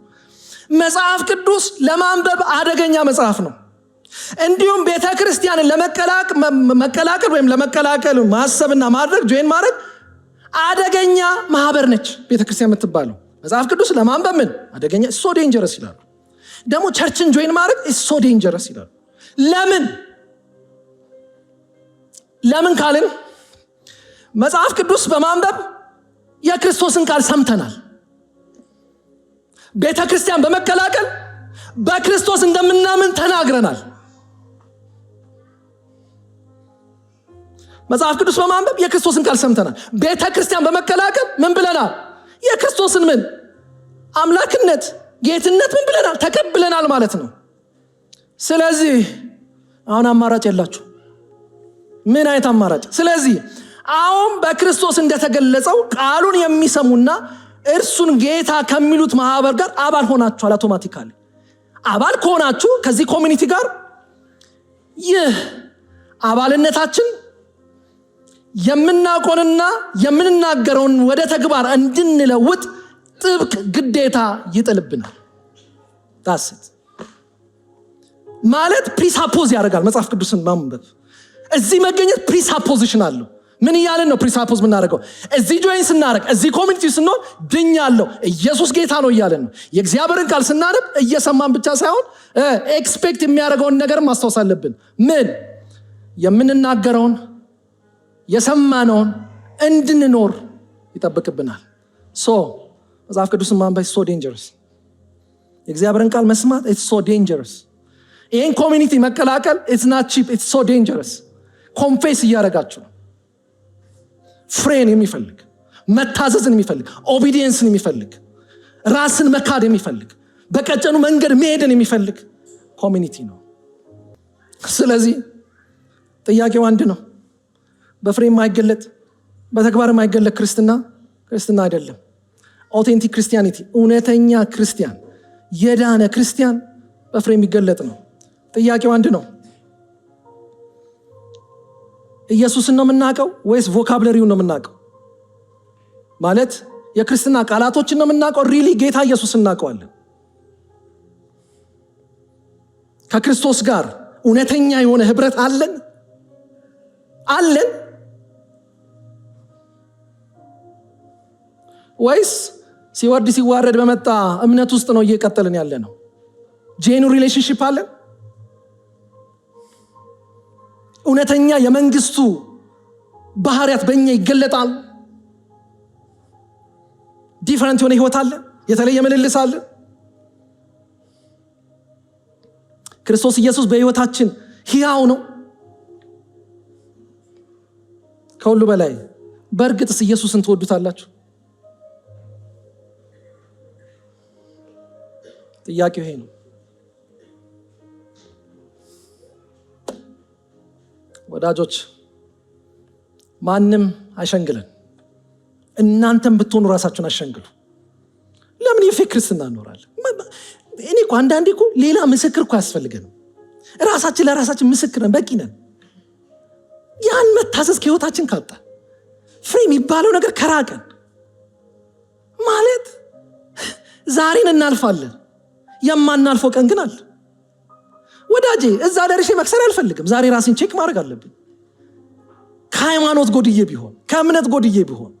መጽሐፍ ቅዱስ ለማንበብ አደገኛ መጽሐፍ ነው እንዲሁም ቤተክርስቲያንን ለመቀላቀል ወይም ለመቀላቀል ማሰብና ማድረግ ጆይን ማድረግ አደገኛ ማህበር ነች ቤተክርስቲያን የምትባለው። መጽሐፍ ቅዱስ ለማንበብ ምን አደገኛ ሶ ዴንጀረስ ይላሉ። ደግሞ ቸርችን ጆይን ማድረግ ሶ ዴንጀረስ ይላሉ። ለምን ካልን መጽሐፍ ቅዱስ በማንበብ የክርስቶስን ቃል ሰምተናል። ቤተክርስቲያን በመቀላቀል በክርስቶስ እንደምናምን ተናግረናል። መጽሐፍ ቅዱስ በማንበብ የክርስቶስን ቃል ሰምተናል። ቤተክርስቲያን በመቀላቀል ምን ብለናል? የክርስቶስን ምን አምላክነት ጌትነት ምን ብለናል? ተቀብለናል ማለት ነው። ስለዚህ አሁን አማራጭ የላችሁ። ምን አይነት አማራጭ? ስለዚህ አሁን በክርስቶስ እንደተገለጸው ቃሉን የሚሰሙና እርሱን ጌታ ከሚሉት ማህበር ጋር አባል ሆናችኋል። አውቶማቲካሊ አባል ከሆናችሁ ከዚህ ኮሚኒቲ ጋር ይህ አባልነታችን የምናውቀውንና የምንናገረውን ወደ ተግባር እንድንለውጥ ጥብቅ ግዴታ ይጥልብናል። ታስት ማለት ፕሪሳፖዝ ያደርጋል። መጽሐፍ ቅዱስን ማንበብ እዚህ መገኘት ፕሪሳፖዚሽን አለው። ምን እያልን ነው ፕሪሳፖዝ የምናደርገው? እዚህ ጆይን ስናደርግ እዚህ ኮሚኒቲ ስንሆን ድኛለሁ ኢየሱስ ጌታ ነው እያልን ነው። የእግዚአብሔርን ቃል ስናነብ እየሰማን ብቻ ሳይሆን ኤክስፔክት የሚያደርገውን ነገር ማስታወስ አለብን። ምን የምንናገረውን የሰማነውን እንድንኖር ይጠብቅብናል። መጽሐፍ ቅዱስን ማንበብ ሶ ዴንጀረስ። የእግዚአብሔርን ቃል መስማት ሶ ዴንጀረስ። ይህን ኮሚኒቲ መቀላቀል ኢትስ ናት ቺፕ፣ ኢትስ ሶ ዴንጀረስ። ኮንፌስ እያደረጋችሁ ነው። ፍሬን የሚፈልግ መታዘዝን የሚፈልግ ኦቢዲየንስን የሚፈልግ ራስን መካድ የሚፈልግ በቀጨኑ መንገድ መሄድን የሚፈልግ ኮሚኒቲ ነው። ስለዚህ ጥያቄው አንድ ነው። በፍሬ የማይገለጥ በተግባር የማይገለጥ ክርስትና አይደለም። ኦቴንቲክ ክርስቲያኒቲ፣ እውነተኛ ክርስቲያን፣ የዳነ ክርስቲያን በፍሬ የሚገለጥ ነው። ጥያቄው አንድ ነው። ኢየሱስን ነው የምናውቀው ወይስ ቮካብለሪውን ነው የምናውቀው? ማለት የክርስትና ቃላቶችን ነው የምናውቀው? ሪሊ ጌታ ኢየሱስን እናውቀዋለን? ከክርስቶስ ጋር እውነተኛ የሆነ ህብረት አለን? ወይስ ሲወርድ ሲዋረድ በመጣ እምነት ውስጥ ነው እየቀጠልን ያለ ነው? ጄኑ ሪሌሽንሺፕ አለን? እውነተኛ የመንግስቱ ባህሪያት በእኛ ይገለጣል? ዲፈረንት የሆነ ህይወት አለ? የተለየ ምልልስ አለ? ክርስቶስ ኢየሱስ በህይወታችን ሕያው ነው? ከሁሉ በላይ በእርግጥስ ኢየሱስን ትወዱታላችሁ? ጥያቄው ይሄ ነው። ወዳጆች ማንም አይሸንግለን። እናንተም ብትሆኑ ራሳችሁን አሸንግሉ። ለምን የፌክ ክርስትና እንኖራለን? እኔ እኮ አንዳንዴ እኮ ሌላ ምስክር እኮ አያስፈልገንም። ራሳችን ለራሳችን ምስክር ነን፣ በቂ ነን። ያን መታዘዝ ከህይወታችን ካጣ ፍሬ የሚባለው ነገር ከራቀን ማለት ዛሬን እናልፋለን፣ የማናልፈው ቀን ግን አለ። ወዳጄ እዛ ደርሼ መክሰር አልፈልግም። ዛሬ ራሴን ቼክ ማድረግ አለብኝ። ከሃይማኖት ጎድዬ ቢሆን ከእምነት ጎድዬ ቢሆን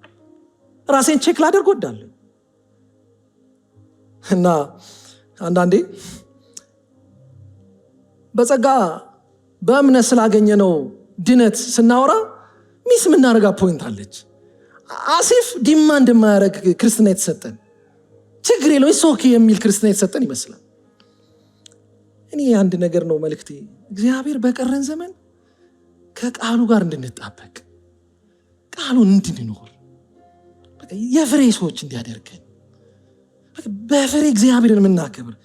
ራሴን ቼክ ላደርግ ወዳለሁ። እና አንዳንዴ በጸጋ በእምነት ስላገኘነው ድነት ስናወራ ሚስ የምናደርጋ ፖይንት አለች። አሲፍ ዲማንድ የማያደርግ ክርስትና የተሰጠን ችግር የለው ሶኬ የሚል ክርስትና የተሰጠን ይመስላል። እኔ አንድ ነገር ነው መልእክቴ፣ እግዚአብሔር በቀረን ዘመን ከቃሉ ጋር እንድንጣበቅ ቃሉን እንድንኖር የፍሬ ሰዎች እንዲያደርገን በፍሬ እግዚአብሔርን የምናከብር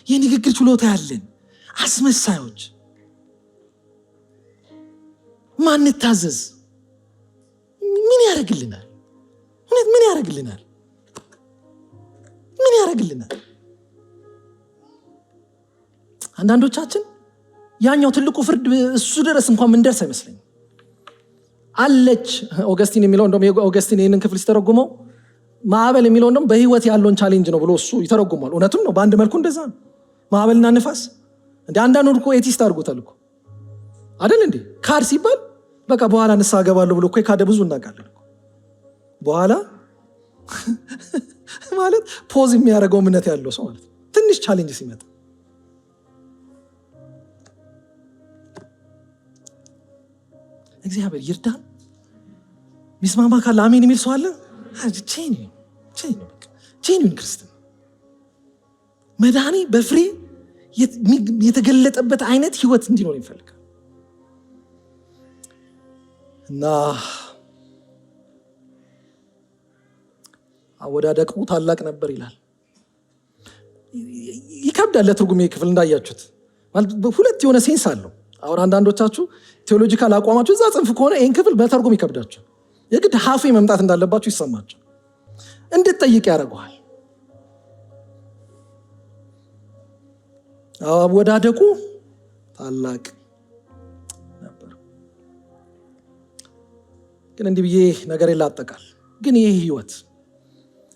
የንግግር ችሎታ ያለን አስመሳዮች ማንታዘዝ ምን ያደርግልናል? እውነት ምን ያደርግልናል? ምን ያደርግልናል? አንዳንዶቻችን ያኛው ትልቁ ፍርድ እሱ ድረስ እንኳን ምንደርስ አይመስለኝም። አለች ኦገስቲን የሚለው እንደውም ኦገስቲን ይህንን ክፍል ሲተረጉመው ማዕበል የሚለው እንደውም በህይወት ያለውን ቻሌንጅ ነው ብሎ እሱ ይተረጉሟል። እውነቱም ነው። በአንድ መልኩ እንደዛ ነው። ማዕበልና ንፋስ እንደ አንዳንዱ እኮ ኤቲስት አድርጎታል እኮ አይደል እንዴ? ካድ ሲባል በቃ በኋላ ንስሐ ገባለሁ ብሎ እኮ ካደ ብዙ እናውቃለን እኮ። በኋላ ማለት ፖዝ የሚያደርገው እምነት ያለው ሰው ማለት ትንሽ ቻሌንጅ ሲመጣ እግዚአብሔር ይርዳን። ሚስማማ ካለ አሜን የሚል ሰው አለ። ጄኒውን ክርስትና መድኃኒ በፍሬ የተገለጠበት አይነት ህይወት እንዲኖር ይፈልጋል። እና አወዳደቁ ታላቅ ነበር ይላል። ይከብዳል ለትርጉም ክፍል እንዳያችሁት ማለት ሁለት የሆነ ሴንስ አለው። አሁን አንዳንዶቻችሁ ቴዎሎጂካል አቋማችሁ እዛ ጽንፍ ከሆነ ይህን ክፍል በተርጉም ይከብዳችሁ፣ የግድ ሀፌ መምጣት እንዳለባችሁ ይሰማችሁ፣ እንድትጠይቅ ያደርገዋል። አወዳደቁ ታላቅ ነበር። ግን እንዲህ ብዬ ነገር ላጠቃል። ግን ይህ ህይወት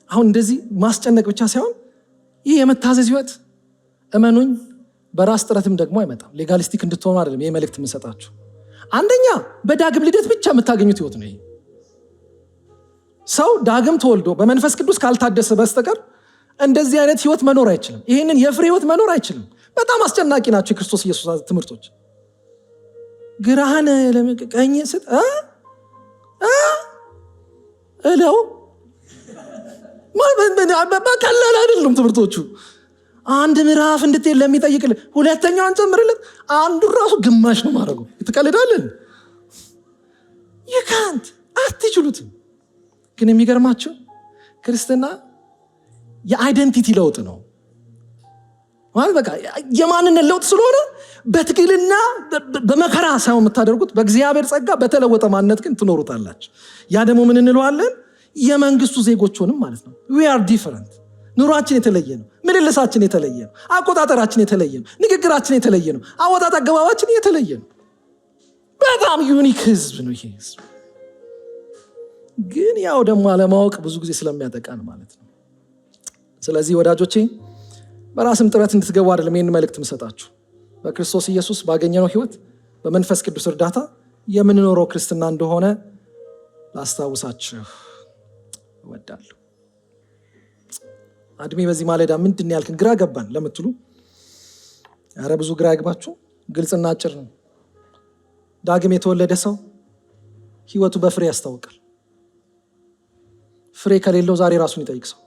አሁን እንደዚህ ማስጨነቅ ብቻ ሳይሆን ይህ የመታዘዝ ህይወት እመኑኝ በራስ ጥረትም ደግሞ አይመጣም። ሌጋሊስቲክ እንድትሆኑ አይደለም ይህ መልእክት የምንሰጣችሁ። አንደኛ በዳግም ልደት ብቻ የምታገኙት ህይወት ነው። ይሄ ሰው ዳግም ተወልዶ በመንፈስ ቅዱስ ካልታደሰ በስተቀር እንደዚህ አይነት ህይወት መኖር አይችልም። ይህንን የፍሬ ህይወት መኖር አይችልም። በጣም አስጨናቂ ናቸው የክርስቶስ ኢየሱስ ትምህርቶች። ግራህን ቀኝ ስጥ እለው በቀላል አይደሉም ትምህርቶቹ። አንድ ምዕራፍ እንድትሄድ ለሚጠይቅልህ ሁለተኛውን ጨምርለት፣ አንዱ ራሱ ግማሽ ነው ማድረጉ። ትቀልዳለን። ይካንት አትችሉትም። ግን የሚገርማችሁ ክርስትና የአይደንቲቲ ለውጥ ነው ማለት በቃ የማንነት ለውጥ ስለሆነ በትግልና በመከራ ሳይሆን የምታደርጉት በእግዚአብሔር ጸጋ በተለወጠ ማንነት ግን ትኖሩታላችሁ። ያ ደግሞ ምን እንለዋለን? የመንግስቱ ዜጎች ሆንም ማለት ነው። we are different። ኑሯችን የተለየ ነው። ምልልሳችን የተለየ ነው። አቆጣጠራችን የተለየ ነው። ንግግራችን የተለየ ነው። አወጣጥ አገባባችን የተለየ ነው። በጣም ዩኒክ ህዝብ ነው ይሄ ህዝብ። ግን ያው ደግሞ አለማወቅ ብዙ ጊዜ ስለሚያጠቃን ማለት ነው። ስለዚህ ወዳጆቼ በራስም ጥረት እንድትገቡ አይደለም ይህን መልእክት የምሰጣችሁ። በክርስቶስ ኢየሱስ ባገኘነው ህይወት በመንፈስ ቅዱስ እርዳታ የምንኖረው ክርስትና እንደሆነ ላስታውሳችሁ እወዳለሁ። አድሜ በዚህ ማለዳ ምንድን ያልክን ግራ ገባን ለምትሉ፣ ኧረ ብዙ ግራ ያግባችሁ። ግልጽና አጭር ነው። ዳግም የተወለደ ሰው ህይወቱ በፍሬ ያስታውቃል። ፍሬ ከሌለው ዛሬ ራሱን ይጠይቅ ሰው።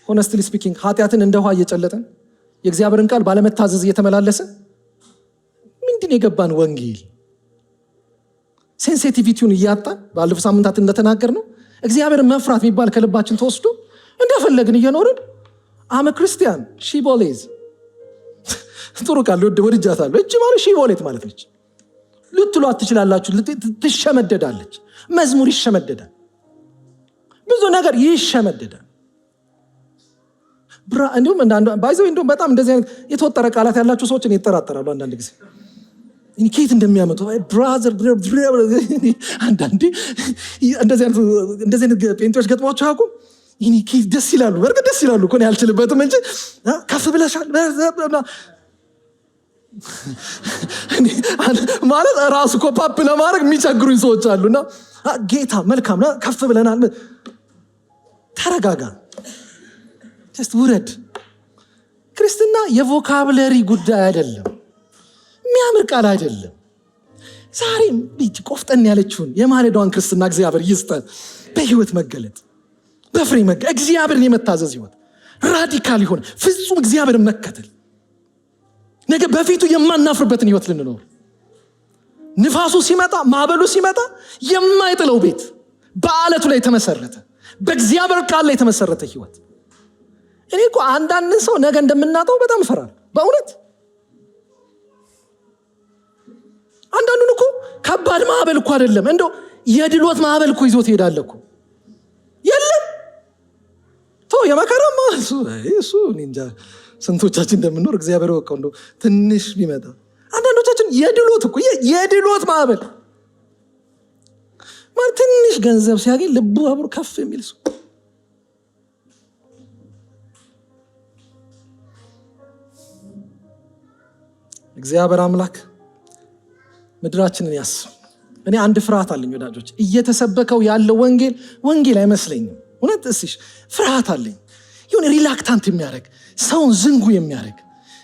ሆነስትሊ ስፒኪንግ ኃጢአትን እንደ ውሃ እየጨለጠን የእግዚአብሔርን ቃል ባለመታዘዝ እየተመላለስን ምንድን የገባን ወንጌል ሴንሲቲቪቲውን እያጣን ባለፉ ሳምንታት እንደተናገር ነው እግዚአብሔርን መፍራት የሚባል ከልባችን ተወስዶ እንደፈለግን እየኖርን አመ ክርስቲያን ሺቦሌዝ ጥሩ ቃል ወድጃታለሁ። እጅ ማለት ሺቦሌት ማለት ነች ልትሏት ትችላላችሁ። ትሸመደዳለች። መዝሙር ይሸመደዳል። ብዙ ነገር ይሸመደዳል። እንዲሁም ባይዘው እንዲሁም በጣም እንደዚህ አይነት የተወጠረ ቃላት ያላችሁ ሰዎች ይጠራጠራሉ አንዳንድ ጊዜ ኬት እንደሚያመጡ ብራዘር አንዳንዴ እንደዚህ አይነት ጴንጤዎች ገጥሟቸው አያውቁም? ኬት ደስ ይላሉ። በእርግጥ ደስ ይላሉ እኮ ያልችልበትም እንጂ ከፍ ብለሻል ማለት ራሱ እኮ ፓፕ ለማድረግ የሚቸግሩኝ ሰዎች አሉና ጌታ መልካም ነው ከፍ ብለናል። ተረጋጋ፣ ጀስት ውረድ። ክርስትና የቮካብለሪ ጉዳይ አይደለም። የሚያምር ቃል አይደለም። ዛሬም ቆፍጠን ያለችውን የማለዳዋን ክርስትና እግዚአብሔር ይስጠን። በህይወት መገለጥ፣ በፍሬ መገለጥ፣ እግዚአብሔርን የመታዘዝ ህይወት፣ ራዲካል የሆነ ፍጹም እግዚአብሔርን መከተል፣ ነገ በፊቱ የማናፍርበትን ህይወት ልንኖር፣ ንፋሱ ሲመጣ ማዕበሉ ሲመጣ የማይጥለው ቤት፣ በአለቱ ላይ የተመሰረተ በእግዚአብሔር ቃል ላይ የተመሰረተ ህይወት። እኔ እኮ አንዳንድን ሰው ነገ እንደምናጣው በጣም እፈራለሁ በእውነት። አንዳንዱን እኮ ከባድ ማዕበል እኮ አይደለም እንደው የድሎት ማዕበል እኮ ይዞት ይሄዳል እኮ። የለም ተው የመከራማ እሱ እንጃ ስንቶቻችን እንደምንኖር እግዚአብሔር ወቀው። እንደው ትንሽ ቢመጣ አንዳንዶቻችን የድሎት እኮ የድሎት ማዕበል ማለት ትንሽ ገንዘብ ሲያገኝ ልቡ አብሮ ከፍ የሚል ሰው እግዚአብሔር አምላክ ምድራችንን ያስብ። እኔ አንድ ፍርሃት አለኝ ወዳጆች፣ እየተሰበከው ያለው ወንጌል አይመስለኝም። እውነት እስሽ ፍርሃት አለኝ። የሆነ ሪላክታንት የሚያደርግ ሰውን ዝንጉ የሚያደርግ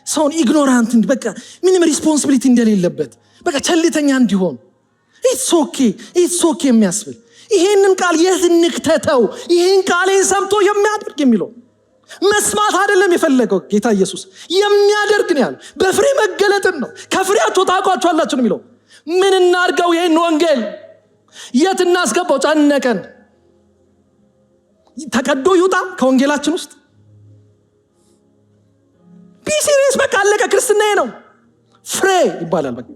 ሰውን ኢግኖራንት በቃ ምንም ሪስፖንሲቢሊቲ እንደሌለበት በቃ ቸልተኛ እንዲሆን ኢትስ ኦኬ የሚያስብል ይሄንን ቃል የት እንክተተው? ይሄን ቃሌን ሰምቶ የሚያደርግ የሚለው መስማት አይደለም የፈለገው ጌታ ኢየሱስ የሚያደርግ ነው ያለው። በፍሬ መገለጥን ነው። ከፍሬያቸው ታውቋቸዋላችሁ ነው የሚለው። ምን እናርገው? ይሄን ወንጌል የት እናስገባው? ጨነቀን። ተቀዶ ይውጣ ከወንጌላችን ውስጥ። ቢሲሪየስ በቃ አለቀ። ክርስትናዬ ነው ፍሬ ይባላል። በቃ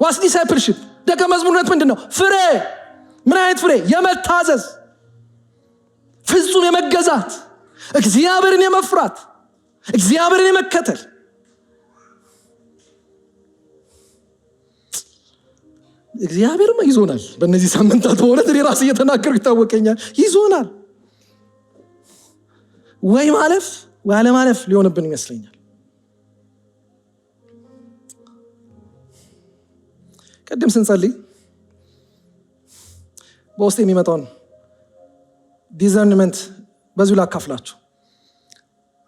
ዋስ ዲሳይፕልሺፕ ደቀ መዝሙርነት ምንድነው? ፍሬ። ምን አይነት ፍሬ? የመታዘዝ ፍጹም የመገዛት እግዚአብሔርን የመፍራት እግዚአብሔርን የመከተል። እግዚአብሔርማ ይዞናል። በእነዚህ ሳምንታት በእውነት እኔ ራሴ እየተናገርኩ ይታወቀኛል። ይዞናል። ወይ ማለፍ ወይ አለማለፍ ሊሆንብን ይመስለኛል። ቀደም ስንጸልይ በውስጥ የሚመጣውን ዲዘርንመንት በዚሁ ላካፍላችሁ።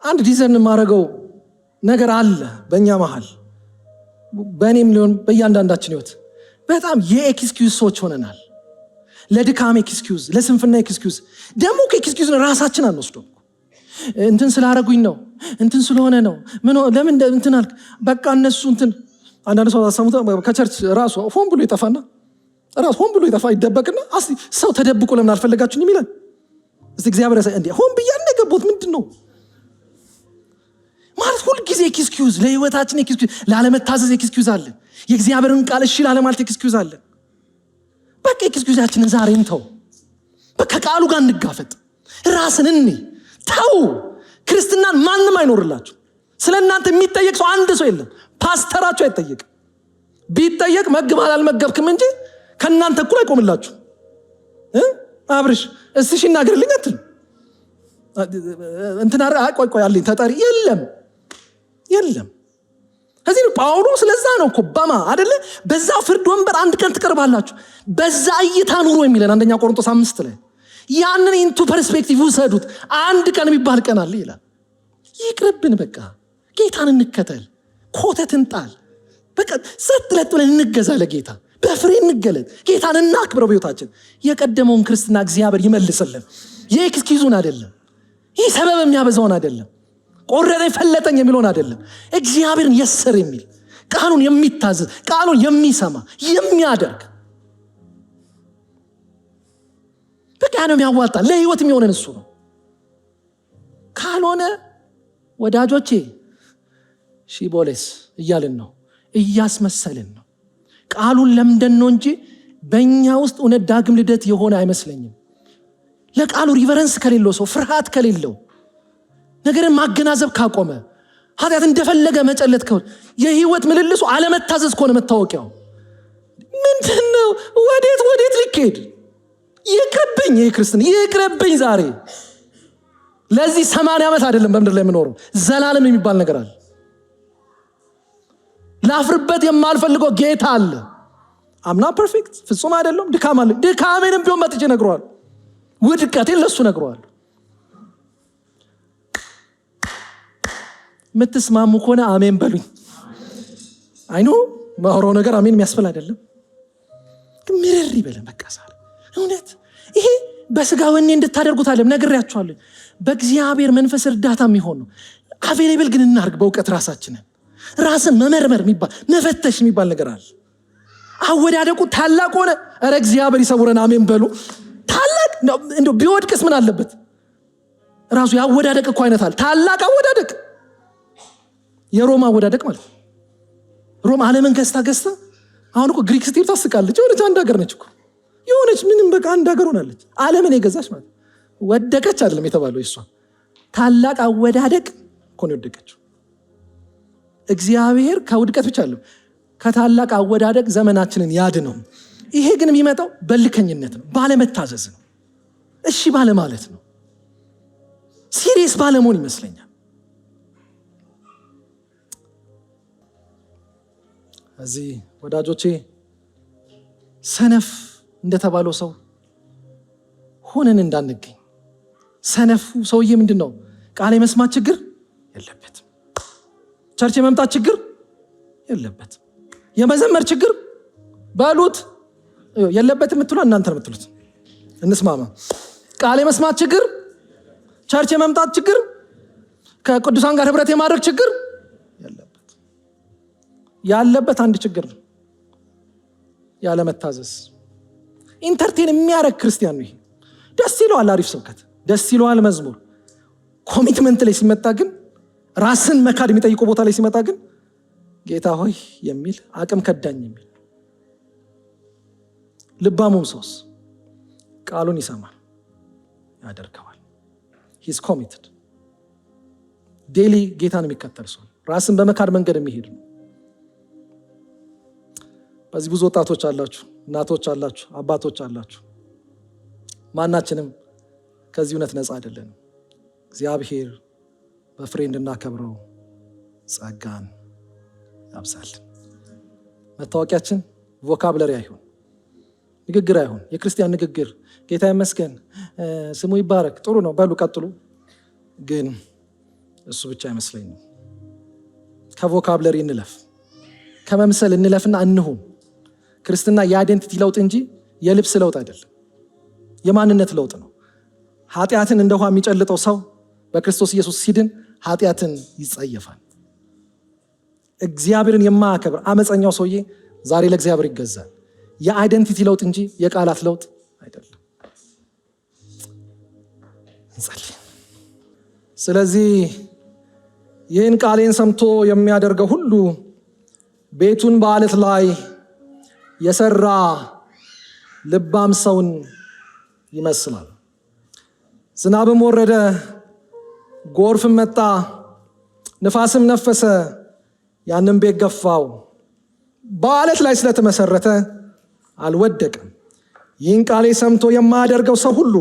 አንድ ዲዘርን የማደርገው ነገር አለ በእኛ መሃል፣ በእኔም ሊሆን በእያንዳንዳችን ህይወት። በጣም የኤክስኪውዝ ሰዎች ሆነናል። ለድካም ኤክስኪውዝ፣ ለስንፍና ኤክስኪውዝ። ደግሞ ከኤክስኪውዝ ራሳችን አንወስደው። እንትን ስላረጉኝ ነው፣ እንትን ስለሆነ ነው፣ ለምን እንትን አልክ፣ በቃ እነሱ እንትን። አንዳንድ ሰው አሰሙት ከቸርች ራሱ ሆን ብሎ ይጠፋና ራሱ ሆን ብሎ ይደበቅና ሰው ተደብቆ ለምን አልፈለጋችሁኝ ይላል። እስቲ እግዚአብሔር እንዴ ሆን ብያለሁ የገባሁት ምንድን ነው ማለት? ሁል ጊዜ ኤክስኪውዝ፣ ለህይወታችን ኤክስኪውዝ፣ ላለመታዘዝ ኤክስኪውዝ አለ። የእግዚአብሔርን ቃል እሺ ላለማለት ኤክስኪውዝ አለ። በቃ ኤክስኪውዛችንን ዛሬ እንተው። በቃ ቃሉ ጋር እንጋፈጥ። ራስን ተው። ክርስትናን ማንም አይኖርላችሁ። ስለ እናንተ የሚጠየቅ ሰው አንድ ሰው የለም። ፓስተራችሁ አይጠየቅ። ቢጠየቅ መግባል አልመገብክም እንጂ ከእናንተ እኩል አይቆምላችሁ። አብርሽ እስሽ ይናገርልኝ አትል እንትና ቆይ አለኝ ተጠሪ የለም። ከዚህ ጳውሎስ ስለዛ ነው እኮ በማ አይደለ በዛ ፍርድ ወንበር አንድ ቀን ትቀርባላችሁ፣ በዛ እይታ ኑሮ የሚለን አንደኛ ቆሮንቶስ 5 ላይ ያንን ኢንቱ ፐርስፔክቲቭ ውሰዱት። አንድ ቀን የሚባል ቀን አለ ይላል። ይቅርብን፣ በቃ ጌታን እንከተል፣ ኮተትን ጣል። በቃ ሰጥለት ብለን እንገዛ ለጌታ፣ በፍሬ እንገለጥ፣ ጌታን እናክብረው በሕይወታችን። የቀደመውን ክርስትና እግዚአብሔር ይመልስልን። የኤክስኪውዙን አይደለም፣ ይህ ሰበብ የሚያበዛውን አይደለም፣ ቆረጠኝ ፈለጠኝ የሚለውን አይደለም። እግዚአብሔርን የሰር የሚል ቃሉን የሚታዘዝ ቃሉን የሚሰማ የሚያደርግ በቃ ነው የሚያዋጣ። ለህይወት የሚሆነን እሱ ነው። ካልሆነ ወዳጆቼ ሺቦሌስ እያልን ነው፣ እያስመሰልን ነው። ቃሉን ለምደን ነው እንጂ በእኛ ውስጥ እውነት ዳግም ልደት የሆነ አይመስለኝም። ለቃሉ ሪቨረንስ ከሌለው ሰው፣ ፍርሃት ከሌለው፣ ነገርን ማገናዘብ ካቆመ፣ ኃጢአት እንደፈለገ መጨለት ከሆነ፣ የህይወት ምልልሱ አለመታዘዝ ከሆነ መታወቂያው ምንድነው? ወዴት ሊካሄድ? ይቅርብኝ፣ ይህ ክርስትና ይቅርብኝ። ዛሬ ለዚህ 80 ዓመት አይደለም በምድር ላይ የምኖረው፣ ዘላለም የሚባል ነገር አለ። ላፍርበት የማልፈልገው ጌታ አለ። አምና ፐርፌክት ፍጹም አይደለም፣ ድካም አለ። ድካሜንም ቢሆን መጥቼ ነግረዋል፣ ውድቀቴን ለሱ ነግረዋል። የምትስማሙ ከሆነ አሜን በሉኝ። አይኖ ማውራው ነገር አሜን የሚያስፈል አይደለም፣ ግን ምርር ይበለን በቃ ዛሬ እውነት ይሄ በስጋ ወኔ እንድታደርጉት አለም ነግሬያችኋለሁ። በእግዚአብሔር መንፈስ እርዳታ የሚሆን ነው። አቬሌብል ግን እናርግ በእውቀት ራስን መመርመር የሚባል መፈተሽ የሚባል ነገር አለ። አወዳደቁ ታላቅ ሆነ፣ ኧረ እግዚአብሔር ይሰውረን፣ አሜን በሉ። ታላቅ እንደው ቢወድቅስ ምን አለበት? ራሱ ያወዳደቅ እኮ አይነት አለ። ታላቅ አወዳደቅ፣ የሮማ አወዳደቅ ማለት ሮማ ዓለምን ገዝታ አሁን እኮ ግሪክ ስትሄድ ታስቃለች። የሆነች አንድ ሀገር ነች እኮ የሆነች ምንም በቃ አንድ ሀገር ሆናለች። ዓለምን የገዛች ማለት ወደቀች አይደለም የተባለው። እሷ ታላቅ አወዳደቅ እኮ ነው የወደቀችው። እግዚአብሔር ከውድቀት ብቻ አለው ከታላቅ አወዳደቅ ዘመናችንን ያድነው። ይሄ ግን የሚመጣው በልከኝነት ነው፣ ባለመታዘዝ ነው፣ እሺ ባለማለት ነው፣ ሲሪየስ ባለመሆን ይመስለኛል። እዚህ ወዳጆቼ ሰነፍ እንደተባለው ሰው ሆነን እንዳንገኝ። ሰነፉ ሰውዬ ምንድነው? ቃል የመስማት ችግር የለበትም። ቸርች የመምጣት ችግር የለበትም። የመዘመር ችግር ባሉት የለበትም የምትሉ እናንተ የምትሉት እንስማማ። ቃል የመስማት ችግር፣ ቸርች የመምጣት ችግር፣ ከቅዱሳን ጋር ህብረት የማድረግ ችግር የለበት። ያለበት አንድ ችግር ነው፣ ያለመታዘዝ። ኢንተርቴን የሚያደርግ ክርስቲያን ነው ይሄ። ደስ ይለዋል አሪፍ ስብከት፣ ደስ ይለዋል መዝሙር። ኮሚትመንት ላይ ሲመጣ ግን፣ ራስን መካድ የሚጠይቁ ቦታ ላይ ሲመጣ ግን ጌታ ሆይ የሚል አቅም ከዳኝ የሚል ልባሙም ሰውስ ቃሉን ይሰማል፣ ያደርገዋል። ሂስ ኮሚትድ ዴሊ ጌታን የሚከተል ሰው፣ ራስን በመካድ መንገድ የሚሄድ ነው። በዚህ ብዙ ወጣቶች አላችሁ፣ እናቶች አላችሁ፣ አባቶች አላችሁ። ማናችንም ከዚህ እውነት ነፃ አይደለንም። እግዚአብሔር በፍሬ እንድናከብረው ጸጋን ያብዛልን። መታወቂያችን ቮካብለሪ አይሁን፣ ንግግር አይሁን። የክርስቲያን ንግግር ጌታ ይመስገን፣ ስሙ ይባረክ፣ ጥሩ ነው በሉ ቀጥሉ። ግን እሱ ብቻ አይመስለኝም። ከቮካብለሪ እንለፍ፣ ከመምሰል እንለፍና እንሁን። ክርስትና የአይዴንቲቲ ለውጥ እንጂ የልብስ ለውጥ አይደለም፣ የማንነት ለውጥ ነው። ኃጢአትን እንደ ውሃ የሚጨልጠው ሰው በክርስቶስ ኢየሱስ ሲድን ኃጢአትን ይጸየፋል። እግዚአብሔርን የማያከብር አመፀኛው ሰውዬ ዛሬ ለእግዚአብሔር ይገዛል። የአይዴንቲቲ ለውጥ እንጂ የቃላት ለውጥ አይደለም። እንጸልይ። ስለዚህ ይህን ቃሌን ሰምቶ የሚያደርገው ሁሉ ቤቱን በአለት ላይ የሰራ ልባም ሰውን ይመስላል። ዝናብም ወረደ፣ ጎርፍም መጣ፣ ንፋስም ነፈሰ፣ ያንን ቤት ገፋው። በአለት ላይ ስለተመሰረተ አልወደቀም። ይህን ቃሌ ሰምቶ የማያደርገው ሰው ሁሉ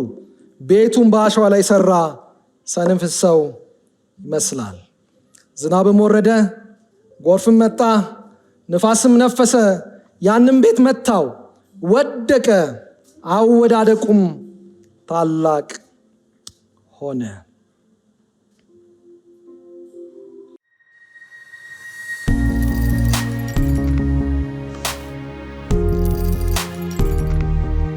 ቤቱን በአሸዋ ላይ ሰራ ሰነፍ ሰው ይመስላል። ዝናብም ወረደ፣ ጎርፍም መጣ፣ ንፋስም ነፈሰ፣ ያንን ቤት መታው፣ ወደቀ፣ አወዳደቁም ታላቅ ሆነ።